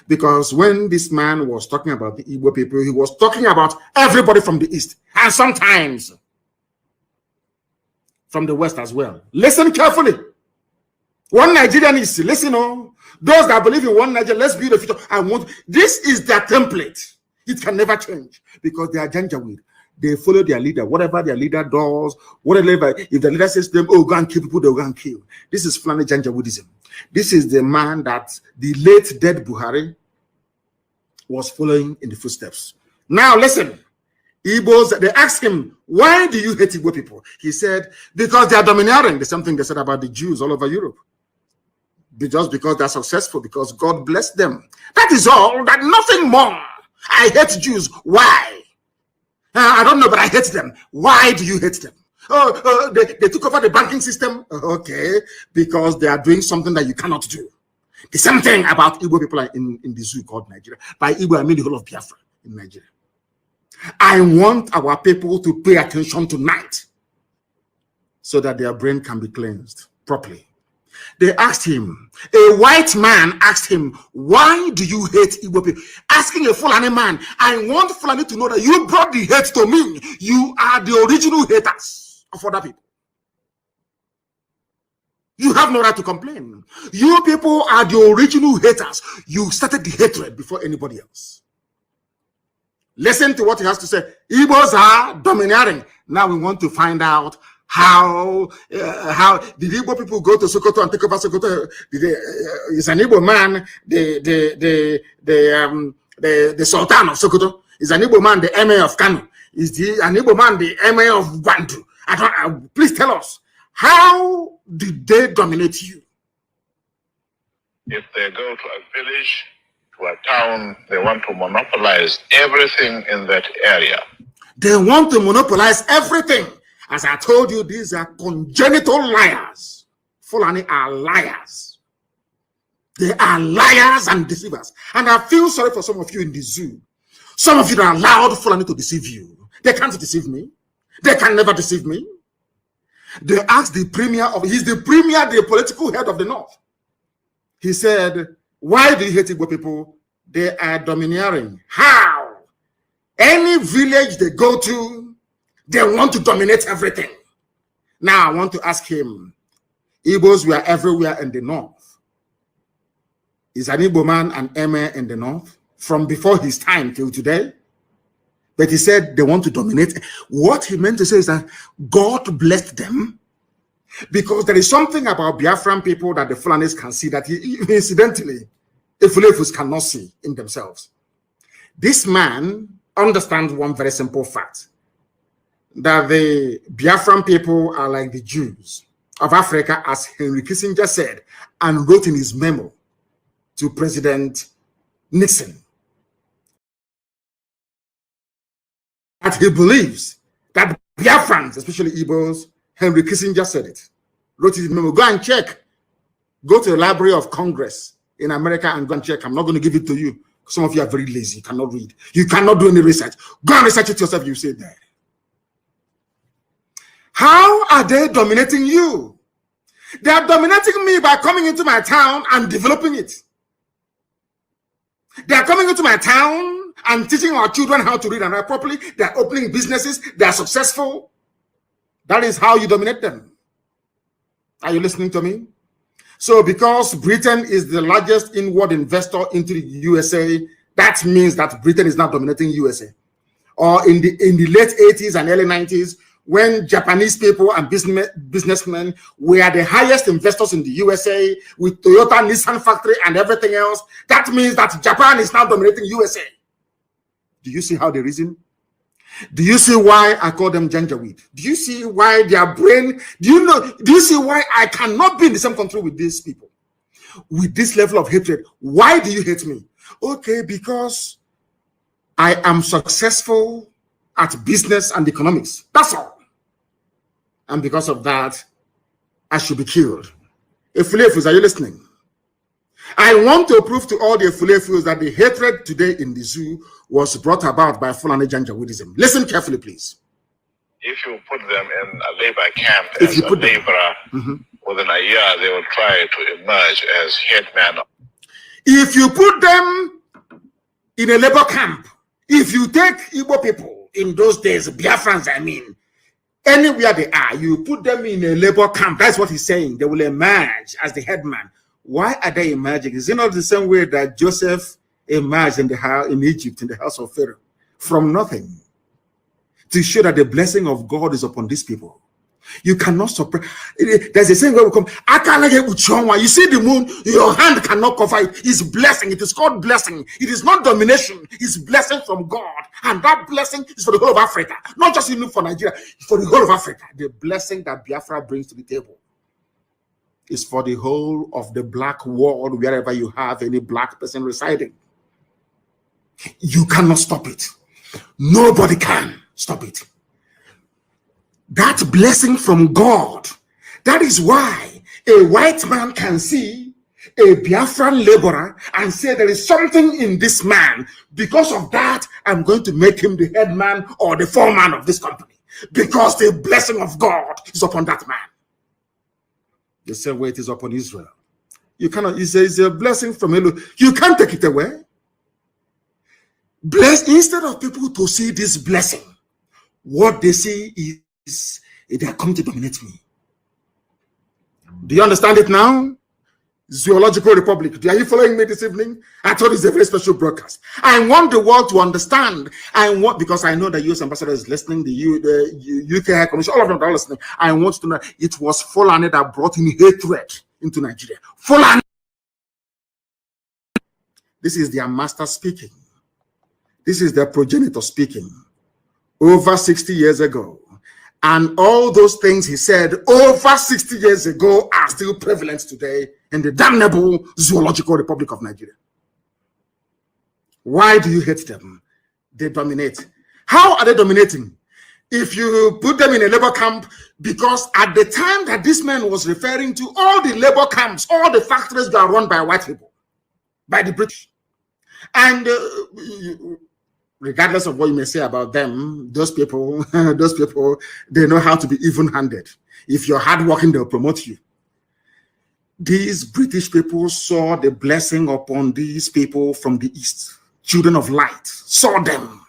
Because when this man was talking about the Igbo people, he was talking about everybody from the East, and sometimes from the West as well. Listen carefully. One Nigerian is, listen, those that believe in one Nigeria, let's build a future. This is their template. It can never change because they are Janjaweed. They follow their leader, whatever their leader does, whatever. If the leader says to them, oh, go and kill people, they'll go and kill. This is Fulani Janjaweedism. This is the man that the late dead Buhari was following in the footsteps. Now, listen. Igbos, they asked him, why do you hate Igbo people? He said, because they are domineering. The same thing they said about the Jews all over Europe. Just because they're successful, because God blessed them. That is all, that nothing more. I hate Jews. Why? I don't know, but I hate them. Why do you hate them? They took over the banking system. Okay, because they are doing something that you cannot do. The same thing about Igbo people in the zoo called Nigeria. By Igbo, I mean the whole of Biafra in Nigeria. I want our people to pay attention tonight so that their brain can be cleansed properly. They asked him, a white man asked him, why do you hate Igbo people? Asking a Fulani man, I want Fulani to know that you brought the hate to me. You are the original haters of other people. You have no right to complain. You people are the original haters. You started the hatred before anybody else. Listen to what he has to say. Igbos are domineering. Now we want to find out how did Igbo people go to Sokoto and take over Sokoto? Is an Igbo man the Sultan of Sokoto? Is an Igbo man the Emir of Kanu? Is an Igbo man the Emir of Gwandu? Please tell us, how did they dominate you? If they go to a village, to a town, they want to monopolize everything in that area. They want to monopolize everything. As I told you, these are congenital liars. Fulani are liars. They are liars and deceivers. And I feel sorry for some of you in the zoo. Some of you that allowed Fulani to deceive you. They can't deceive me. They can never deceive me. They asked the premier he's the premier, the political head of the North. He said, why do you hate Igbo people? They are domineering. How? Any village they go to, they want to dominate everything. Now I want to ask him, Igbos were everywhere in the North. Is an Igbo man an emir in the North from before his time till today? But he said they want to dominate. What he meant to say is that God blessed them because there is something about Biafran people that the Fulanis can see that incidentally, the Fulefus cannot see in themselves. This man understands one very simple fact, that the Biafran people are like the Jews of Africa, as Henry Kissinger said and wrote in his memo to President Nixon. That he believes that Biafrans, especially Igbos, Henry Kissinger said it, wrote his memo. Go and check. Go to the Library of Congress in America and go and check. I'm not going to give it to you. Some of you are very lazy. You cannot read. You cannot do any research. Go and research it yourself. You say there. How are they dominating you? They are dominating me by coming into my town and developing it. They are coming into my town and teaching our children how to read and write properly. They are opening businesses. They are successful. That is how you dominate them. Are you listening to me? So because Britain is the largest inward investor into the USA, that means that Britain is now dominating USA. Or in the late 80s and early 90s, when Japanese people and businessmen were the highest investors in the USA with Toyota, Nissan factory and everything else, that means that Japan is now dominating USA. Do you see how they reason? Do you see why I call them janjaweed? Do you see why their brain, do you see why I cannot be in the same country with these people? With this level of hatred. Why do you hate me? Okay, because I am successful at business and economics. That's all. And because of that, I should be killed. Efulefus, are you listening? I want to prove to all the Efulefus that the hatred today in the zoo was brought about by Fulani Janjaweedism. Listen carefully, please. If you put them in a labor camp as a laborer, within a year they will try to emerge as headman. If you put them in a labor camp, if you take Igbo people in those days, Biafrans, I mean, anywhere they are, you put them in a labor camp, that's what he's saying. They will emerge as the headman. Why are they emerging? Is it not the same way that Joseph emerged in Egypt, in the house of Pharaoh, from nothing, to show that the blessing of God is upon these people? You cannot suppress. There's a saying where we come, I cannot get with you see the moon, your hand cannot cover it. It's blessing. It is called blessing. It is not domination. It's blessing from God. And that blessing is for the whole of Africa. Not just even for Nigeria, for the whole of Africa. The blessing that Biafra brings to the table is for the whole of the black world, wherever you have any black person residing. You cannot stop it. Nobody can stop it. That blessing from God, that is why a white man can see a Biafran laborer and say there is something in this man. Because of that, I'm going to make him the head man or the foreman of this company. Because the blessing of God is upon that man. The same way it is upon Israel. You cannot, it's a blessing from Elohim. You can't take it away. Instead of people to see this blessing, what they see is they are coming to dominate me. Do you understand it now? Zoological Republic. Are you following me this evening? I thought it's a very special broadcast. I want the world to understand. Because I know the US ambassador is listening, the UK High Commission, all of them are listening. I want to know it was Fulani that brought in hatred into Nigeria. Fulani. This is their master speaking. This is their progenitor speaking. Over 60 years ago. And all those things he said over 60 years ago are still prevalent today in the damnable Zoological Republic of Nigeria. Why do you hate them? They dominate. How are they dominating? If you put them in a labor camp, because at the time that this man was referring to, all the labor camps, all the factories were run by white people, by the British. And regardless of what you may say about them, those people, they know how to be even-handed. If you're hardworking, they'll promote you. These British people saw the blessing upon these people from the East. Children of light saw them.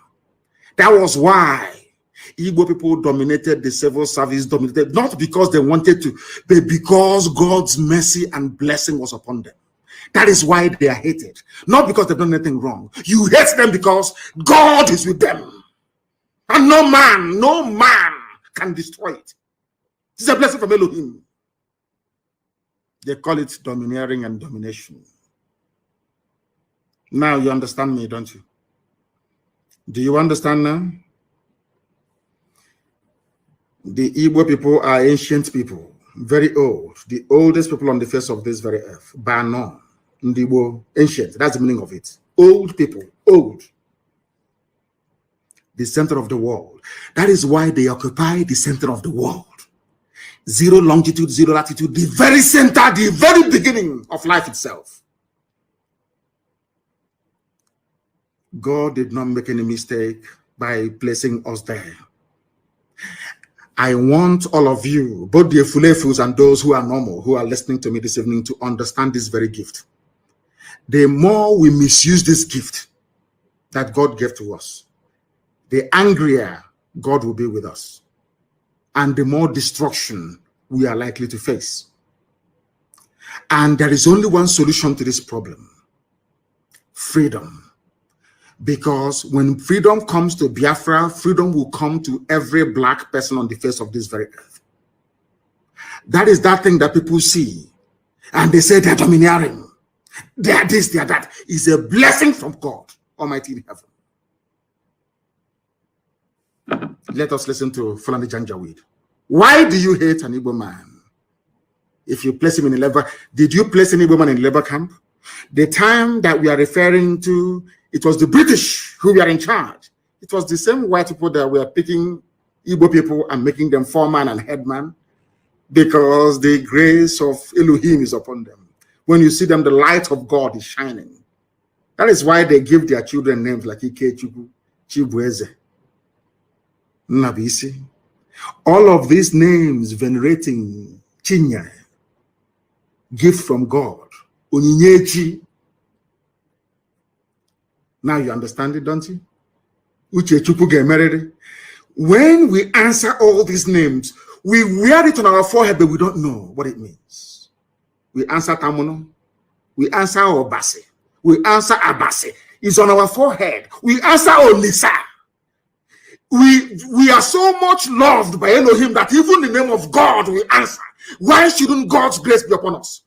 That was why Igbo people dominated the civil service, dominated not because they wanted to, but because God's mercy and blessing was upon them. That is why they are hated. Not because they've done anything wrong. You hate them because God is with them. And no man can destroy it. It's a blessing from Elohim. They call it domineering and domination. Now you understand me, don't you? Do you understand now? The Igbo people are ancient people, very old, the oldest people on the face of this very earth. Bano, Igbo, ancient, that's the meaning of it. Old people, old. The center of the world. That is why they occupy the center of the world. Zero longitude, zero latitude, the very center, the very beginning of life itself. God did not make any mistake by placing us there. I want all of you, both the Efulefus and those who are normal, who are listening to me this evening, to understand this very gift. The more we misuse this gift that God gave to us, the angrier God will be with us, and the more destruction we are likely to face. And there is only one solution to this problem: freedom. Because when freedom comes to Biafra, freedom will come to every black person on the face of this very earth. That is that thing that people see, and they say they're domineering. They are this, they are that. It's a blessing from God Almighty in heaven. Let us listen to Fulani Janjaweed. Why do you hate an Igbo man? If you place him in a labor, did you place an Igbo man in a labor camp? The time that we are referring to, it was the British who were in charge. It was the same white people that were picking Igbo people and making them foreman and headman, because the grace of Elohim is upon them. When you see them, the light of God is shining. That is why they give their children names like Ikechukwu, Chibueze, Nabisi. All of these names venerating Chinya, gift from God, Onyinyechi. Now you understand it, don't you? When we answer all these names, we wear it on our forehead, but we don't know what it means. We answer Tamuno, we answer Obase, we answer Abase. It's on our forehead. We answer Olisa. We are so much loved by Elohim that even the name of God we answer. Why shouldn't God's grace be upon us?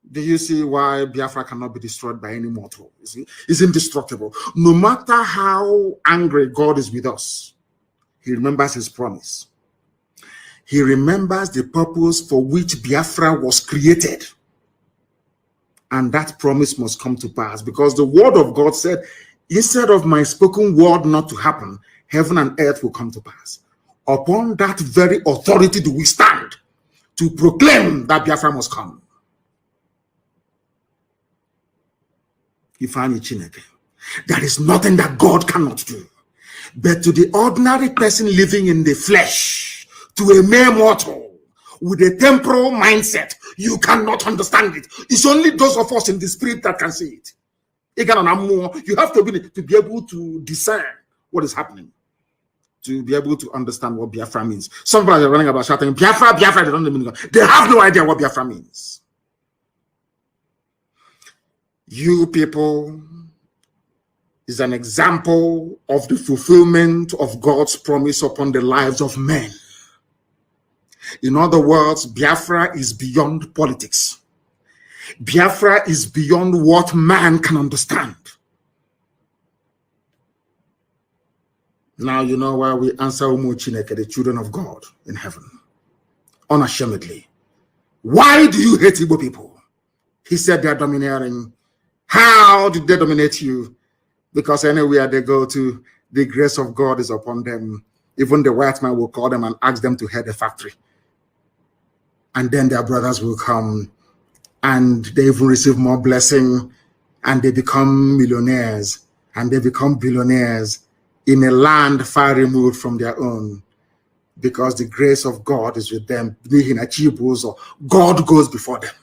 Do you see why Biafra cannot be destroyed by any mortal? You see, it's indestructible. No matter how angry God is with us, he remembers his promise. He remembers the purpose for which Biafra was created. And that promise must come to pass, because the word of God said, instead of my spoken word not to happen, heaven and earth will come to pass. Upon that very authority do we stand to proclaim that Biafra must come. There is nothing that God cannot do. But to the ordinary person living in the flesh, to a mere mortal with a temporal mindset, you cannot understand it. It's only those of us in the spirit that can see it. You have to be able to discern what is happening, to be able to understand what Biafra means. Some people are running about shouting, Biafra, Biafra, they don't know. They have no idea what Biafra means. You people is an example of the fulfillment of God's promise upon the lives of men. In other words, Biafra is beyond politics. Biafra is beyond what man can understand. Now you know why we answer Umu Chineke, the children of God in heaven, unashamedly. Why do you hate Igbo people? He said they are domineering. How did they dominate you? Because anywhere they go to, the grace of God is upon them. Even the white man will call them and ask them to head a factory. And then their brothers will come and they even receive more blessing, and they become millionaires and they become billionaires in a land far removed from their own, because the grace of God is with them. God goes before them.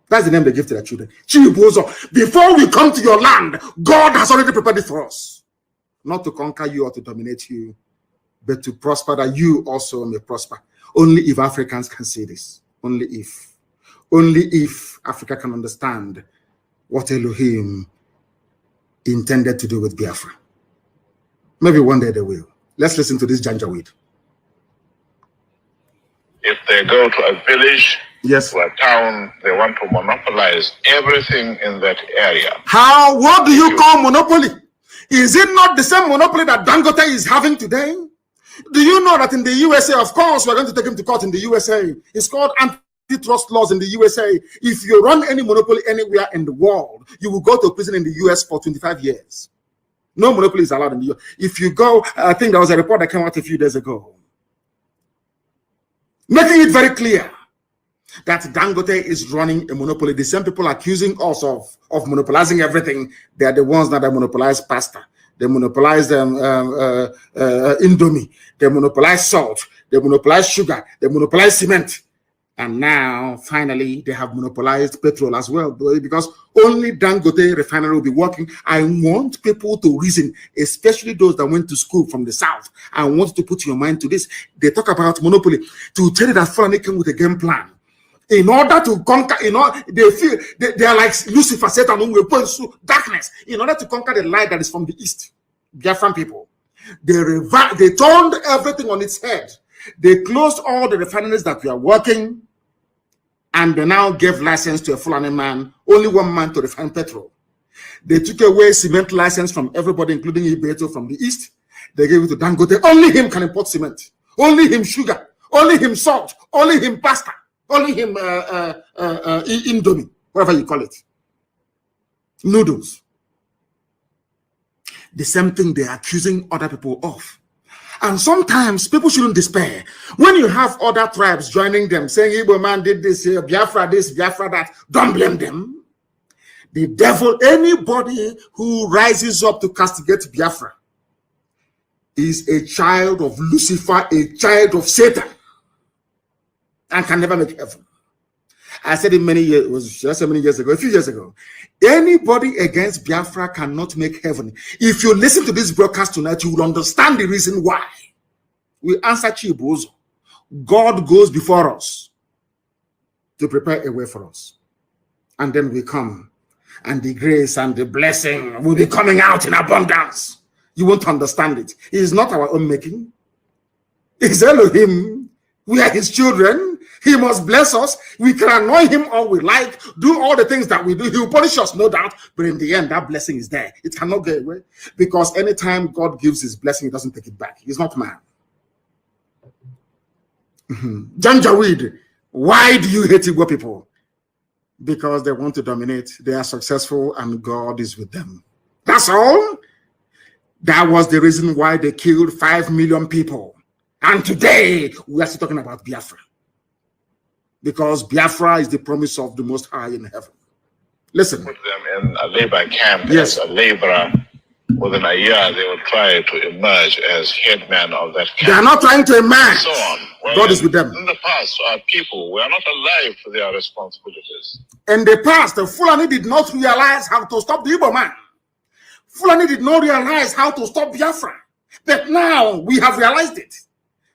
That's the name they give to their children. Before we come to your land, God has already prepared it for us. Not to conquer you or to dominate you, but to prosper, that you also may prosper. Only if Africans can see this. Only if. Only if Africa can understand what Elohim intended to do with Biafra. Maybe one day they will. Let's listen to this Janjaweed. If they go to a village, yes, to a town, they want to monopolize everything in that area. What do you call monopoly? Is it not the same monopoly that Dangote is having today? Do you know that in the USA, of course, we're going to take him to court in the USA. It's called antitrust laws in the USA. If you run any monopoly anywhere in the world, you will go to prison in the US for 25 years. No monopoly is allowed in the US. If you go, I think there was a report that came out a few days ago, making it very clear that Dangote is running a monopoly. The same people accusing us of monopolizing everything, they are the ones that monopolize pasta. They monopolize Indomie. They monopolize salt. They monopolize sugar. They monopolize cement. And now, finally, they have monopolized petrol as well, because only Dangote refinery will be working. I want people to reason, especially those that went to school from the South. I want to put your mind to this. They talk about monopoly to tell you that Fulani came with a game plan. In order to conquer, they feel they are like Lucifer, Satan, who will point to darkness. In order to conquer the light that is from the east, Biafran people, they turned everything on its head. They closed all the refineries that were working, and they now gave license to a Fulani man, only one man to refine petrol. They took away cement license from everybody, including Ibeto from the east. They gave it to Dangote. Only him can import cement. Only him sugar. Only him salt. Only him pasta. Only him Indomie, whatever you call it. Noodles. The same thing they're accusing other people of. And sometimes people shouldn't despair. When you have other tribes joining them, saying Igbo man did this, Biafra this, Biafra that, don't blame them. The devil, anybody who rises up to castigate Biafra is a child of Lucifer, a child of Satan, and can never make heaven. I said it many years, it was just many years ago, a few years ago. Anybody against Biafra cannot make heaven. If you listen to this broadcast tonight, you will understand the reason why. We answer Chibuzo. God goes before us to prepare a way for us. And then we come, and the grace and the blessing will be coming out in abundance. You won't understand it. It is not our own making. It's Elohim. We are his children. He must bless us. We can annoy him all we like, do all the things that we do. He will punish us, no doubt. But in the end, that blessing is there. It cannot get away. Because anytime God gives his blessing, he doesn't take it back. He's not man. Janjaweed, why do you hate Igbo people? Because they want to dominate. They are successful and God is with them. That's all. That was the reason why they killed 5 million people. And today, we are still talking about Biafra. Because Biafra is the promise of the Most High in heaven. Listen. Put them in a labor camp as a laborer. Within a year, they will try to emerge as headman of that camp. They are not trying to emerge. So on. Well, God is with them. In the past, our people were not alive to their responsibilities. In the past, the Fulani did not realize how to stop the Igbo man. Fulani did not realize how to stop Biafra. But now, we have realized it.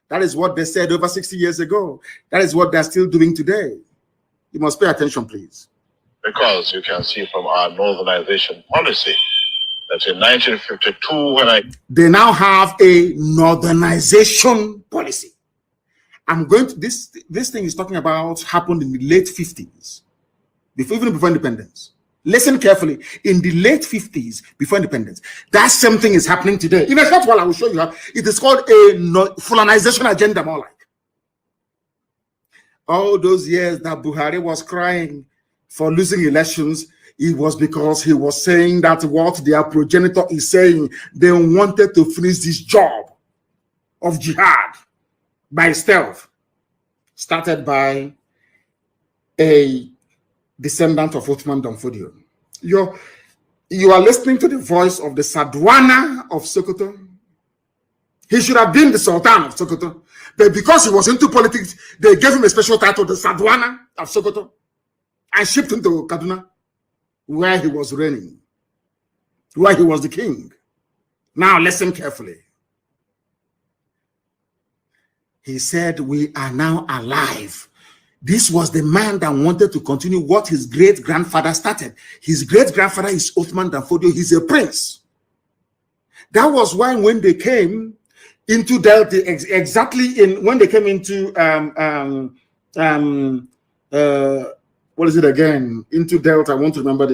That is what they said over 60 years ago. That is what they're still doing today. You must pay attention, please. Because you can see from our northernization policy that in 1952, they now have a northernization policy. I'm going to this thing is talking about happened in the late 50s, even before independence. Listen carefully. In the late 50s, before independence, that same thing is happening today. In a short while, I will show you how. It is called a Fulanization agenda, more like. All those years that Buhari was crying for losing elections, it was because he was saying that what their progenitor is saying, they wanted to finish this job of jihad by stealth, started by a descendant of Uthman Danfodio. You are listening to the voice of the Sadwana of Sokoto. He should have been the Sultan of Sokoto. But because he was into politics, they gave him a special title, the Sadwana of Sokoto, and shipped him to Kaduna, where he was reigning, where he was the king. Now listen carefully. He said, we are now alive. This was the man that wanted to continue what his great-grandfather started. His great-grandfather is Uthman Danfodio. He's a prince. That was why when they came into Delta, when they came into what is it again? Into Delta, I want to remember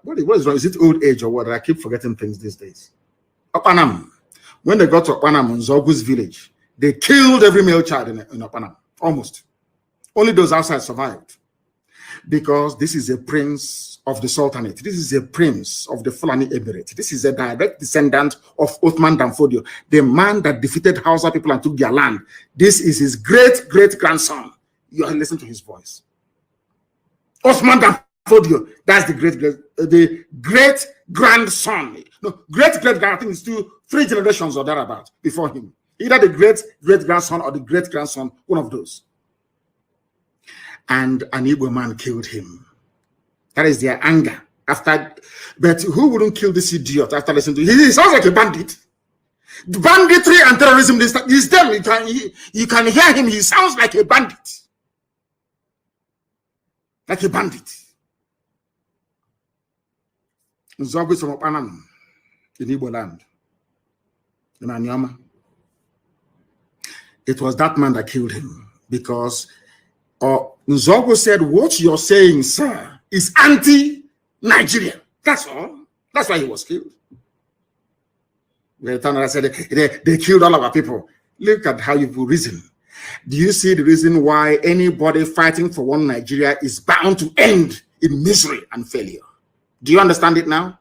what is wrong? Is it old age or what? I keep forgetting things these days. Opanam. When they got to Opanam, Nzogu's village, they killed every male child in Opanam, almost. Only those outside survived. Because this is a prince of the Sultanate. This is a prince of the Fulani Emirate. This is a direct descendant of Othman Danfodio, the man that defeated Hausa people and took their land. This is his great-great-grandson. You are listening to his voice. Othman Danfodio, that's the great-grandson. No, great-great-grand, I think it's 3 generations or thereabout before him. Either the great-great-grandson or the great-grandson, one of those. And an Igbo man killed him. That is their anger. But who wouldn't kill this idiot after listening to him? He sounds like a bandit. The banditry and terrorism is them. You can hear him. He sounds like a bandit. Like a bandit. Nzogwe from Opanam in Igbo land. In Anyama. It was that man that killed him because Nzogwe said, what you're saying, sir, is anti-Nigerian. That's all. That's why he was killed. I said they killed all of our people. Look at how you reason. Do you see the reason why anybody fighting for one Nigeria is bound to end in misery and failure? Do you understand it now?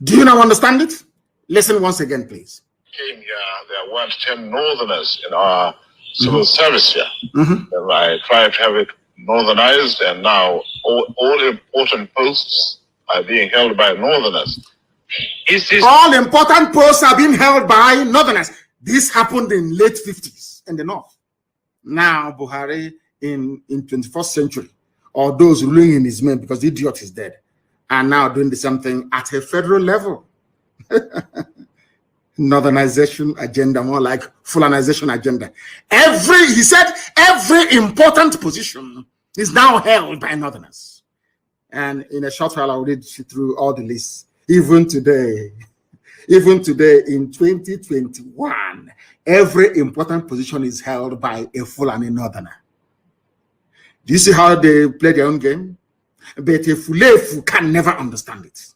Do you now understand it? Listen once again, please. Came here, there weren't 10 northerners in our civil service here. And I tried to have it northernized, and now all important posts are being held by northerners. All important posts are being held by northerners. This happened in late 50s in the north. Now Buhari in 21st century, or those ruling in his name because the idiot is dead, are now doing the same thing at a federal level. Northernization agenda, more like Fulanization agenda. He said every important position is now held by northerners. And in a short while, I'll read through all the lists. Even today in 2021, every important position is held by a Fulani northerner. Do you see how they play their own game? But a Fulefu can never understand it.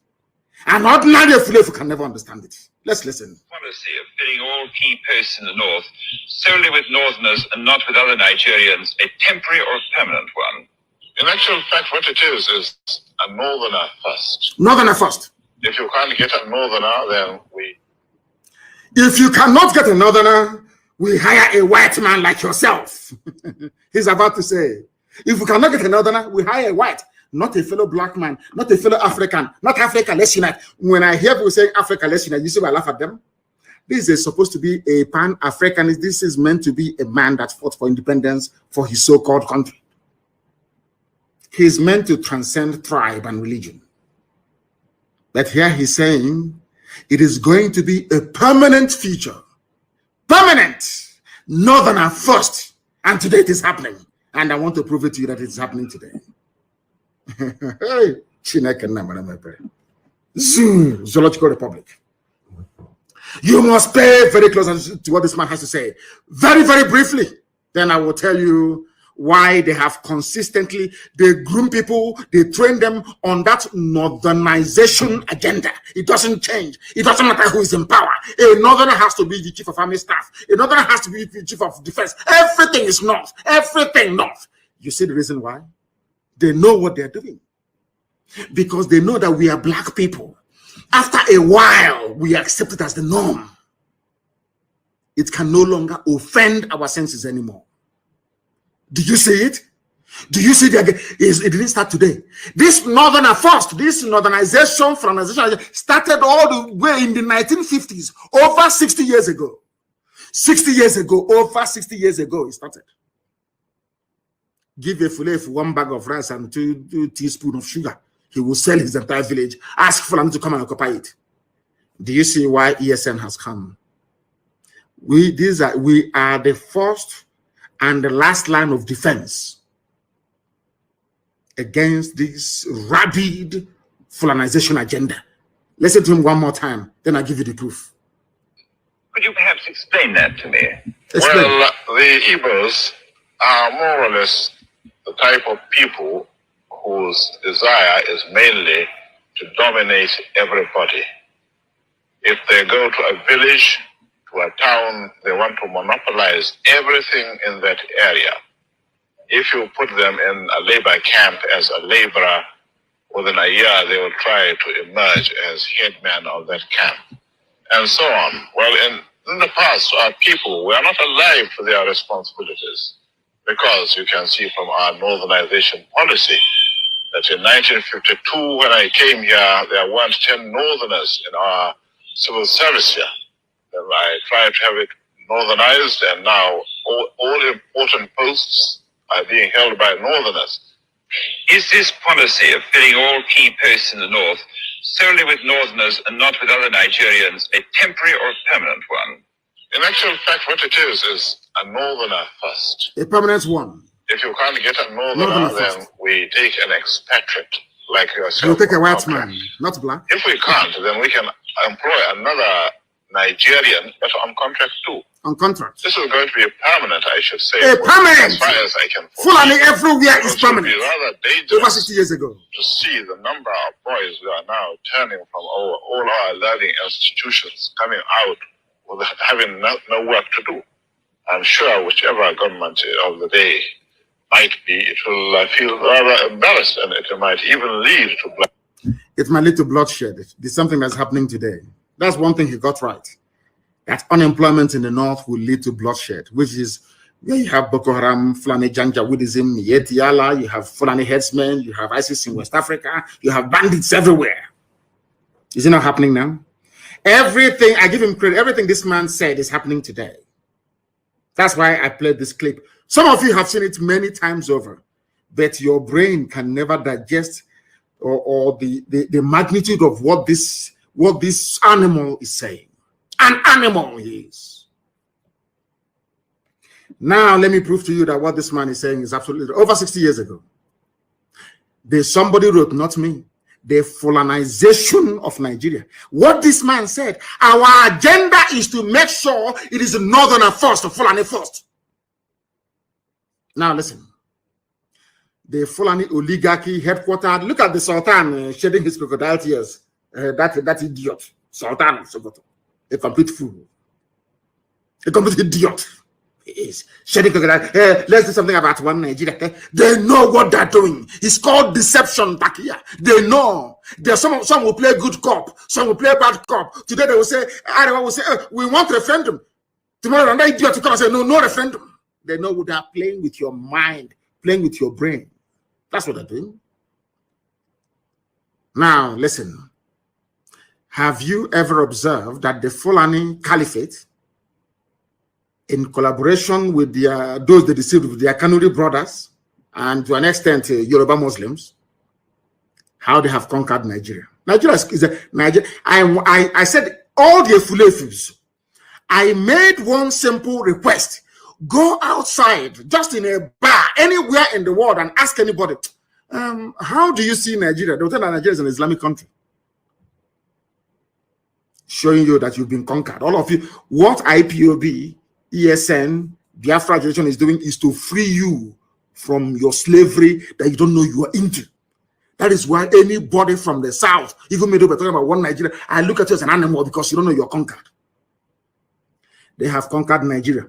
An ordinary Fulefu can never understand it. Let's listen. Policy of filling all key posts in the north solely with northerners and not with other Nigerians, a temporary or permanent one? In actual fact, what it is a northerner first. Northerner first. If you can't get a northerner, then If you cannot get a northerner, we hire a white man like yourself. He's about to say, if we cannot get a northerner, we hire a white. Not a fellow black man, not a fellow African, not Africa, let's unite. When I hear people saying Africa, let's unite, you see why I laugh at them? This is supposed to be a pan-Africanist. This is meant to be a man that fought for independence for his so-called country. He's meant to transcend tribe and religion. But here he's saying it is going to be a permanent feature. Permanent! Northerner first. And today it is happening. And I want to prove it to you that it's happening today. Zoological Republic. You must pay very close attention to what this man has to say. Very, very briefly. Then I will tell you why they have consistently, they groom people, they train them on that northernization agenda. It doesn't change. It doesn't matter who is in power. A northerner has to be the chief of army staff. A northerner has to be the chief of defense. Everything is north. Everything north. You see the reason why? They know what they're doing. Because they know that we are black people. After a while, we accept it as the norm. It can no longer offend our senses anymore. Do you see it? Do you see that it didn't start today? This northerner first, this northernization, Fulanization started all the way in the 1950s, over 60 years ago. 60 years ago, over 60 years ago, it started. Give a Fulef 1 bag of rice and 2 teaspoons of sugar. He will sell his entire village. Ask Fulani to come and occupy it. Do you see why ESN has come? We are the first and the last line of defense against this rabid Fulanization agenda. Listen to him one more time, then I'll give you the proof. Could you perhaps explain that to me? Explain. Well, the Igbos are more or less the type of people whose desire is mainly to dominate everybody. If they go to a village, to a town, they want to monopolize everything in that area. If you put them in a labor camp as a laborer, within a year they will try to emerge as headman of that camp, and so on. Well, in the past, our people were not alive to their responsibilities, because you can see from our northernization policy that in 1952, when I came here, there weren't 10 northerners in our civil service here. Then I tried to have it northernized, and now all important posts are being held by northerners. Is this policy of filling all key posts in the north solely with northerners and not with other Nigerians a temporary or permanent one? In actual fact, what it is a northerner first. A permanent one. If you can't get a northerner, then we take an expatriate like yourself. You take a white man, not black. If we can't, then we can employ another Nigerian, but on contract too. On contract. This is going to be a permanent, I should say. A permanent! As far as I can Fulani everywhere is permanent. It would be rather dangerous over 60 years ago to see the number of boys who are now turning from all our learning institutions, coming out with having no work to do. I'm sure whichever government of the day might be, it will feel rather embarrassed, and it might even lead to bloodshed. It might lead to bloodshed. It's something that's happening today. That's one thing he got right. That unemployment in the north will lead to bloodshed, which is where you have Boko Haram, Fulani Janjaweedism, Yetiala, you have Fulani headsmen, you have ISIS in West Africa, you have bandits everywhere. Is it not happening now? Everything, I give him credit, everything this man said is happening today. That's why I played this clip. Some of you have seen it many times over, but your brain can never digest or the magnitude of what this animal is saying. An animal he is. Now let me prove to you that what this man is saying is absolutely over 60 years ago. Somebody wrote, not me, the Fulanization of Nigeria. What this man said, our agenda is to make sure it is northerner first, Fulani first. Now listen, the Fulani oligarchy headquartered, look at the Sultan shedding his crocodile tears. That idiot, Sultan Sokoto, a complete fool, a complete idiot. He is shedding crocodile. Let's do something about one Nigeria. They know what they're doing. It's called deception, Takia. They know. There's some will play good cop, some will play bad cop. Today they will say, Iowa will say, we want referendum. Tomorrow another idiot will come and say, no referendum. They know they are playing with your mind, playing with your brain. That's what they're doing. Now, listen. Have you ever observed that the Fulani Caliphate, in collaboration with those they deceived with their Kanuri brothers, and to an extent Yoruba Muslims, how they have conquered Nigeria? Nigeria is a Nigeria. I said all the Fulefus. I made one simple request. Go outside, just in a bar, anywhere in the world, and ask anybody, how do you see Nigeria? They'll tell that Nigeria is an Islamic country. Showing you that you've been conquered. All of you, what IPOB, ESN, Biafra generation is doing is to free you from your slavery that you don't know you are into. That is why anybody from the south, even me, talking about one Nigeria, I look at you as an animal because you don't know you're conquered. They have conquered Nigeria.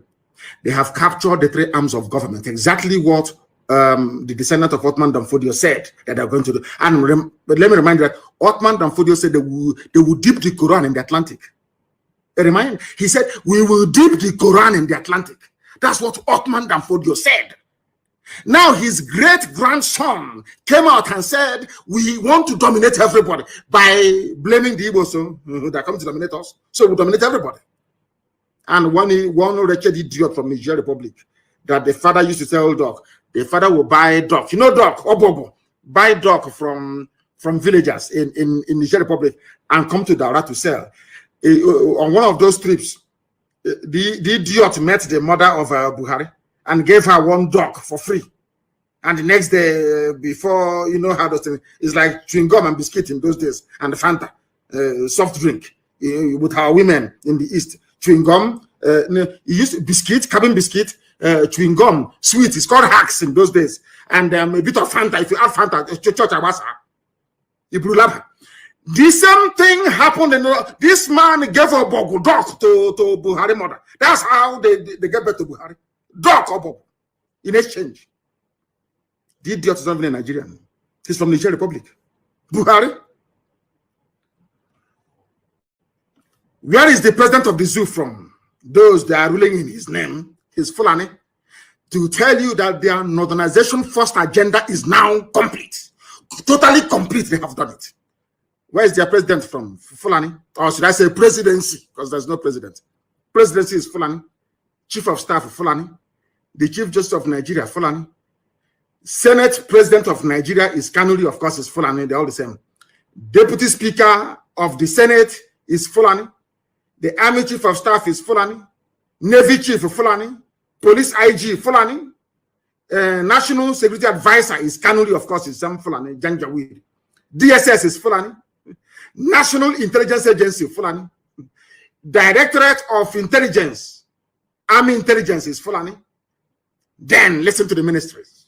They have captured the three arms of government. Exactly what the descendant of Othman Danfodio said that they're going to do. But let me remind you that Othman Danfodio said they will dip the Quran in the Atlantic. He said, we will dip the Quran in the Atlantic. That's what Othman Danfodio said. Now his great-grandson came out and said, we want to dominate everybody by blaming the Igbos that come to dominate us. So we dominate everybody. And one wretched idiot from Nigerian Republic that the father used to tell dog, the father will buy dog. You know dog, Obobo, buy dog from villagers in Nigerian Republic and come to Daura to sell. On one of those trips, the idiot met the mother of Buhari and gave her one dog for free. And the next day, before you know how those things, it's like chewing gum and biscuit in those days, and Fanta, soft drink with our women in the East. Chewing gum, used biscuit, cabin biscuit, chewing gum, sweet. It's called hacks in those days, and a bit of Fanta. If you add Fanta, church Awasa, The same thing happened in this man gave a bogu dog to Buhari mother. That's how they get back to Buhari. Dog or bogu in exchange. The idiot is not even a Nigerian. He's from the Nigerian Republic. Buhari. Where is the president of the zoo from? Those that are ruling in his name, his Fulani, to tell you that their northernization first agenda is now complete. Totally complete, they have done it. Where is their president from? Fulani? Or should I say presidency? Because there's no president. Presidency is Fulani. Chief of Staff of Fulani. The Chief Justice of Nigeria, Fulani. Senate President of Nigeria is Kanuri, of course, is Fulani. They're all the same. Deputy Speaker of the Senate is Fulani. The Army Chief of Staff is Fulani. Navy Chief of Fulani. Police IG, Fulani. National Security Advisor is Kanuri, of course, is some Fulani. Janjaweed. DSS is Fulani. National Intelligence Agency, Fulani. Directorate of Intelligence, Army Intelligence is Fulani. Then listen to the ministries.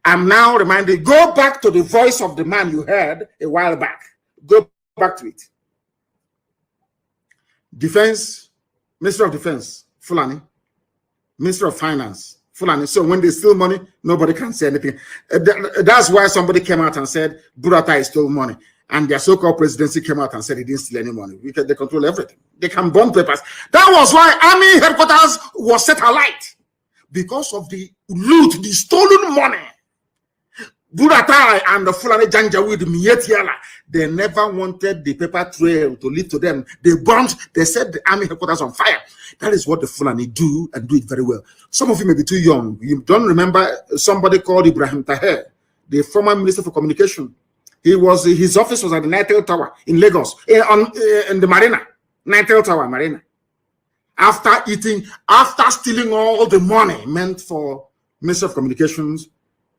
I'm now reminded, go back to the voice of the man you heard a while back. Go back to it. Defense, Minister of Defense, Fulani. Minister of Finance, Fulani. So when they steal money, nobody can say anything. That's why somebody came out and said, Buratai stole money. And their so-called presidency came out and said he didn't steal any money. They control everything. They can burn papers. That was why Army headquarters was set alight. Because of the loot, the stolen money. Buratai and the Fulani Janjaweed Mietiala, they never wanted the paper trail to lead to them. They burned, they set the Army headquarters on fire. That is what the Fulani do, and do it very well. Some of you may be too young. You don't remember somebody called Ibrahim Taher, the former Minister for Communication. His office was at the Nitel Tower in Lagos, in the Marina, Nitel Tower Marina. After stealing all the money meant for Minister of Communications,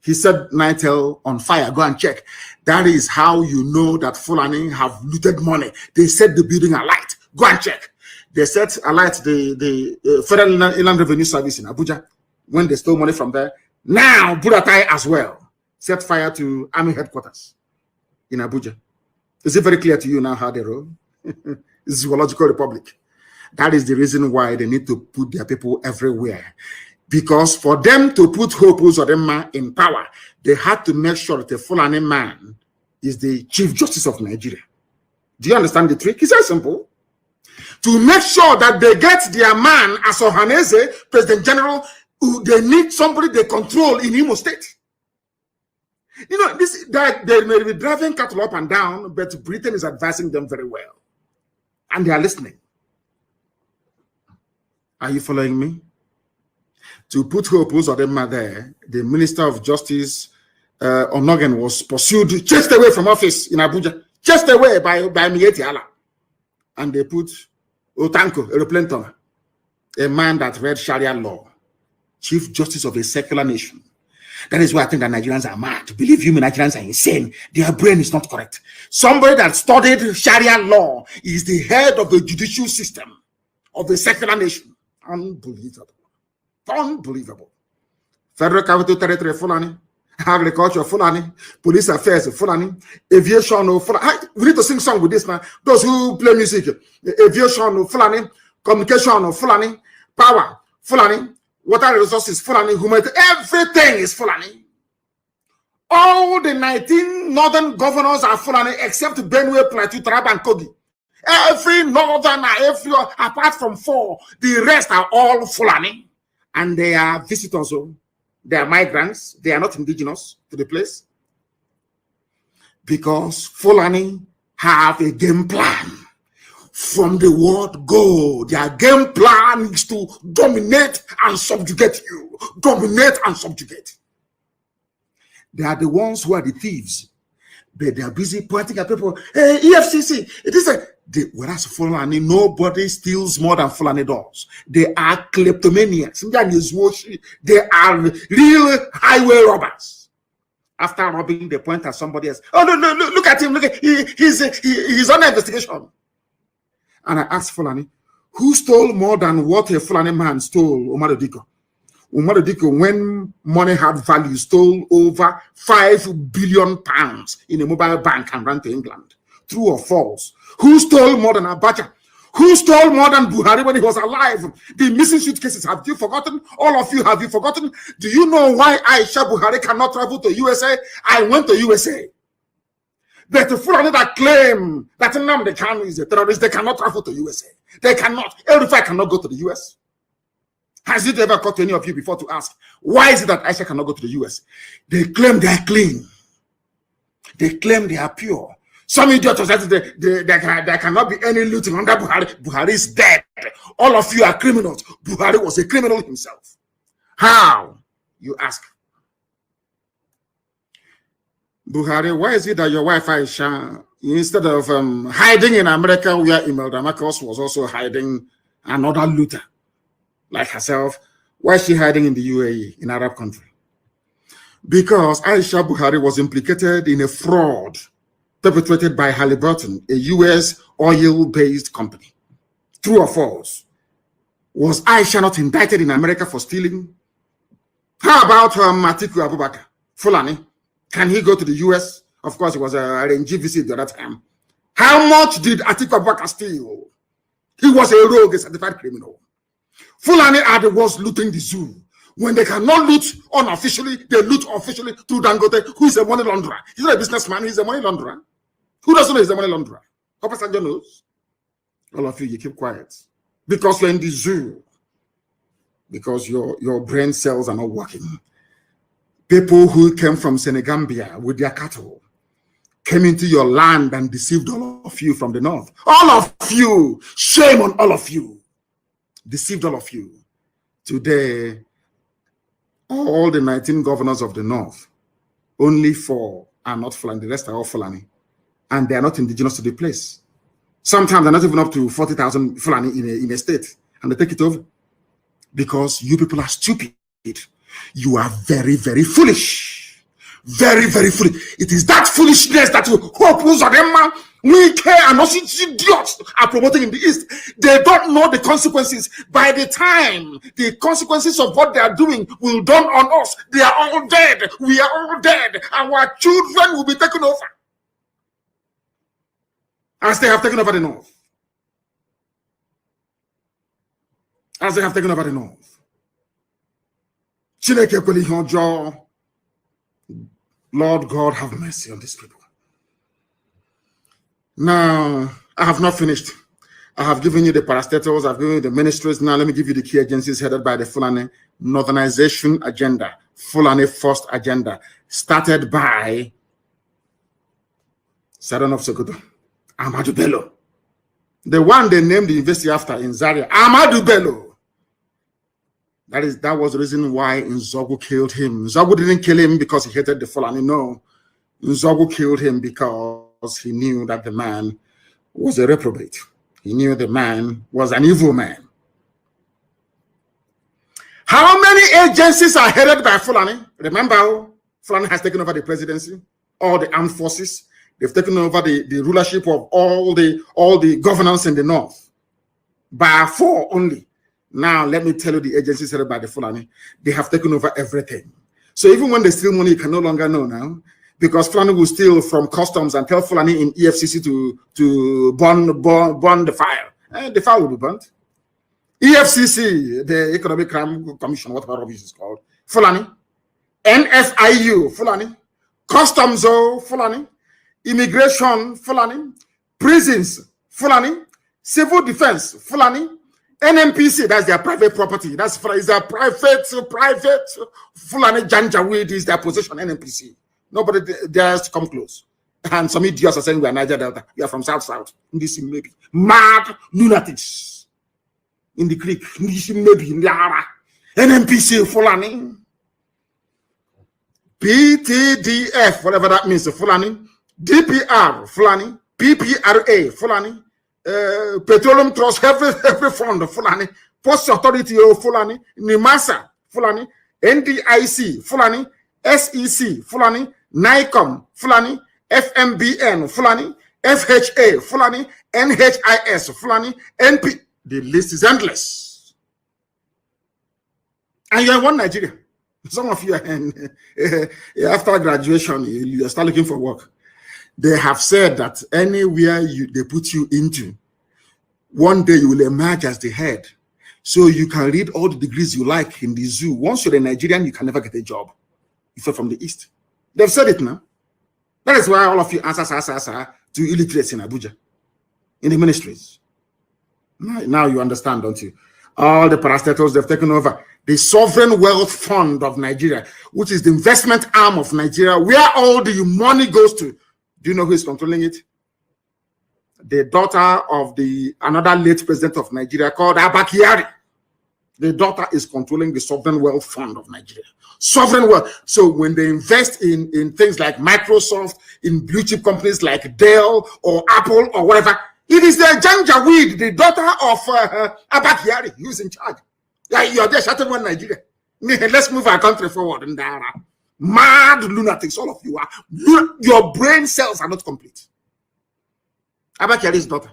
he set Nitel on fire. Go and check. That is how you know that Fulani have looted money. They set the building alight. Go and check. They set alight the Federal Inland Revenue Service in Abuja when they stole money from there. Now, Buratai as well set fire to Army headquarters in Abuja. Is it very clear to you now how they roll? Zoological Republic. That is the reason why they need to put their people everywhere. Because for them to put Hope Uzodinma in power, they had to make sure that the Fulani man is the Chief Justice of Nigeria. Do you understand the trick? It's very simple. To make sure that they get their man as Ohaneze, President General, they need somebody they control in Imo State. You know, that they may be driving cattle up and down, but Britain is advising them very well. And they are listening. Are you following me? To put Hope Uzodinma there, the Minister of Justice, Onogen, was pursued, chased away from office in Abuja, chased away by Mieti Allah. And they put Otanko, aeroplane tunnel, a man that read Sharia law, Chief Justice of a secular nation. That is why I think that Nigerians are mad. Believe you me, Nigerians are insane. Their brain is not correct. Somebody that studied Sharia law is the head of the judicial system of the secular nation. Unbelievable. Unbelievable. Federal Capital Territory, Fulani. Agriculture, Fulani. Police Affairs, Fulani. Aviation, Fulani. We need to sing song with this now. Those who play music. Aviation, Fulani. Communication, Fulani. Power, Fulani. Water resources, Fulani. Humanity. Everything is Fulani. All the 19 northern governors are Fulani except Benue, Plateau, Taraba, and Kogi. Every northerner, apart from 4, the rest are all Fulani. And they are visitors, they are migrants, they are not indigenous to the place. Because Fulani have a game plan. From the word go, their game plan is to dominate and subjugate you. Dominate and subjugate. They are the ones who are the thieves. But they are busy pointing at people. Hey, EFCC, it is whereas Fulani, nobody steals more than Fulani does. They are kleptomaniacs. They are real highway robbers. After robbing, they point at somebody else. Oh, no, look at him. Look at he's on investigation. And I asked Fulani, who stole more than what a Fulani man stole, Umaru Diko? Umaru Diko, when money had value, stole over £5 billion in a mobile bank and ran to England. True or false? Who stole more than Abacha? Who stole more than Buhari when he was alive? The missing suitcases, have you forgotten? All of you, have you forgotten? Do you know why Aisha Buhari cannot travel to USA? I went to USA. But the Fulani that claim that Nnamdi Kanu is a terrorist, they cannot travel to USA. They cannot. Erifai cannot go to the US. Has it ever occurred to any of you before to ask, why is it that Aisha cannot go to the US? They claim they are clean. They claim they are pure. Some idiots said there cannot be any looting under Buhari. Buhari is dead. All of you are criminals. Buhari was a criminal himself. How? You ask. Buhari, why is it that your wife Aisha, instead of hiding in America where Imelda Marcos was also hiding another looter like herself, why is she hiding in the UAE, in Arab country? Because Aisha Buhari was implicated in a fraud perpetrated by Halliburton, a US oil-based company. True or false? Was Aisha not indicted in America for stealing? How about Atiku Abubakar, Fulani? Can he go to the US? Of course, it was a RNG visit at that time. How much did Atiku Abubakar steal? He was a rogue, a certified criminal. Fulani are the ones looting the zoo. When they cannot loot unofficially, they loot officially through Dangote, who is a money launderer. He's not a businessman, he's a money launderer. Who doesn't know he's a money launderer? Papa Sanjo knows. All of you keep quiet. Because you're in the zoo. Because your brain cells are not working. People who came from Senegambia with their cattle came into your land and deceived all of you from the north. All of you! Shame on all of you! Deceived all of you. Today, all the 19 governors of the north, only 4 are not Fulani, the rest are all Fulani. And they are not indigenous to the place. Sometimes they're not even up to 40,000 Fulani in a state, and they take it over. Because you people are stupid. You are very, very foolish. Very, very foolish. It is that foolishness that Uzodema, Wike, and also idiots are promoting in the East. They don't know the consequences. By the time the consequences of what they are doing will dawn on us, they are all dead. We are all dead. Our children will be taken over. As they have taken over the north. As they have taken over the north. Lord God, have mercy on these people. Now, I have not finished. I have given you the parastatals, I've given you the ministries. Now, let me give you the key agencies headed by the Fulani northernization agenda, Fulani first agenda, started by Sadana of Sokoto, Ahmadu Bello. The one they named the university after in Zaria, Ahmadu Bello. That was the reason why Nzogu killed him. Nzogu didn't kill him because he hated the Fulani. No. Nzogu killed him because he knew that the man was a reprobate. He knew the man was an evil man. How many agencies are headed by Fulani? Remember, Fulani has taken over the presidency, all the armed forces. They've taken over the rulership of all the governance in the north. By 4 only. Now, let me tell you the agencies headed by the Fulani, they have taken over everything. So even when they steal money, you can no longer know now, because Fulani will steal from customs and tell Fulani in EFCC to burn the file. The file will be burnt. EFCC, the Economic Crime Commission, whatever rubbish is called, Fulani. NFIU, Fulani. Customs, Fulani. Immigration, Fulani. Prisons, Fulani. Civil Defense, Fulani. NMPC, that's their private property. That's their private Fulani Janjaweed is their possession, NMPC. Nobody dares to come close. And some idiots are saying we are Niger Delta. We are from South. This maybe. Mad lunatics. In the creek. This maybe. NMPC, Fulani. PTDF, whatever that means, Fulani. DPR, Fulani. PPRA, Fulani. Petroleum Trust, every fund, Fulani, Post Authority, Fulani, NIMASA, Fulani, NDIC, Fulani, SEC, Fulani, NICOM, Fulani, FMBN, Fulani, FHA, Fulani, NHIS, Fulani, NP. The list is endless. And you're in one Nigeria. Some of you are after graduation, you start looking for work. They have said that anywhere they put you into, one day you will emerge as the head. So you can read all the degrees you like in the zoo. Once you're a Nigerian, you can never get a job if you're from the East. They've said it now. That is why all of you answer to illiterates in Abuja, in the ministries. Now you understand, don't you? All the parastatals, they've taken over the Sovereign Wealth Fund of Nigeria, which is the investment arm of Nigeria, where all the money goes to. Do you know who is controlling it? The daughter of another late president of Nigeria called Abba Kyari. The daughter is controlling the Sovereign Wealth Fund of Nigeria. Sovereign wealth. So when they invest in things like Microsoft, in blue chip companies like Dell or Apple or whatever, it is the Janjaweed, the daughter of Abba Kyari, who's in charge. Like you're there shouting one Nigeria. Let's move our country forward. Mad lunatics, all of you are. Your brain cells are not complete. Abba Kyari's daughter,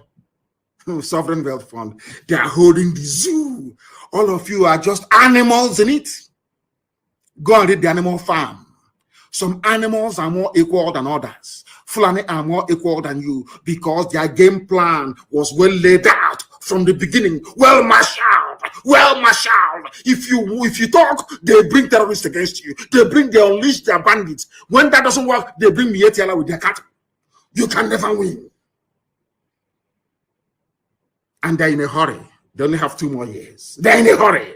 Sovereign Wealth Fund, they are holding the zoo. All of you are just animals in it. Go and read the Animal Farm. Some animals are more equal than others. Fulani are more equal than you because their game plan was well laid out from the beginning, well marshaled, well marshaled. If you talk, they bring terrorists against you. They unleash their bandits. When that doesn't work, they bring Mietiala with their cattle. You can never win. And they're in a hurry. They only have 2 more years. They're in a hurry.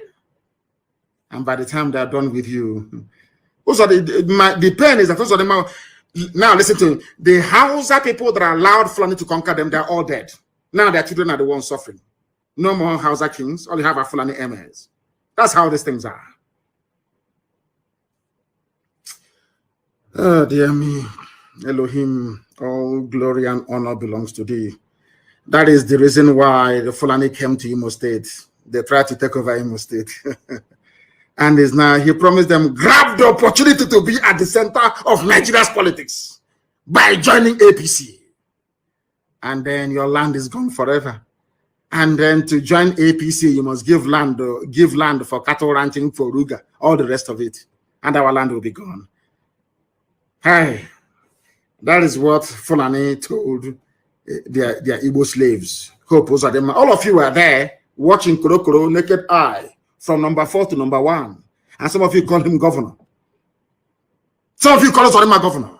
And by the time they're done with you, also the pain is that those of them are, now listen to me, the Hausa people that allowed Fulani to conquer them, they're all dead. Now their children are the ones suffering. No more Hausa kings, all you have are Fulani emirs. That's how these things are. Oh dear me, Elohim, all glory and honor belongs to thee. That is the reason why the Fulani came to Imo State. They tried to take over Imo State. And is now, he promised them, grab the opportunity to be at the center of Nigeria's politics by joining APC. And then your land is gone forever. And then to join APC, you must give land for cattle ranching, for Ruga, all the rest of it. And our land will be gone. Hey, that is what Fulani told their Igbo slaves. All of you were there watching Korokoro naked eye from number 4 to number 1. And some of you call him governor. Some of you call us governor.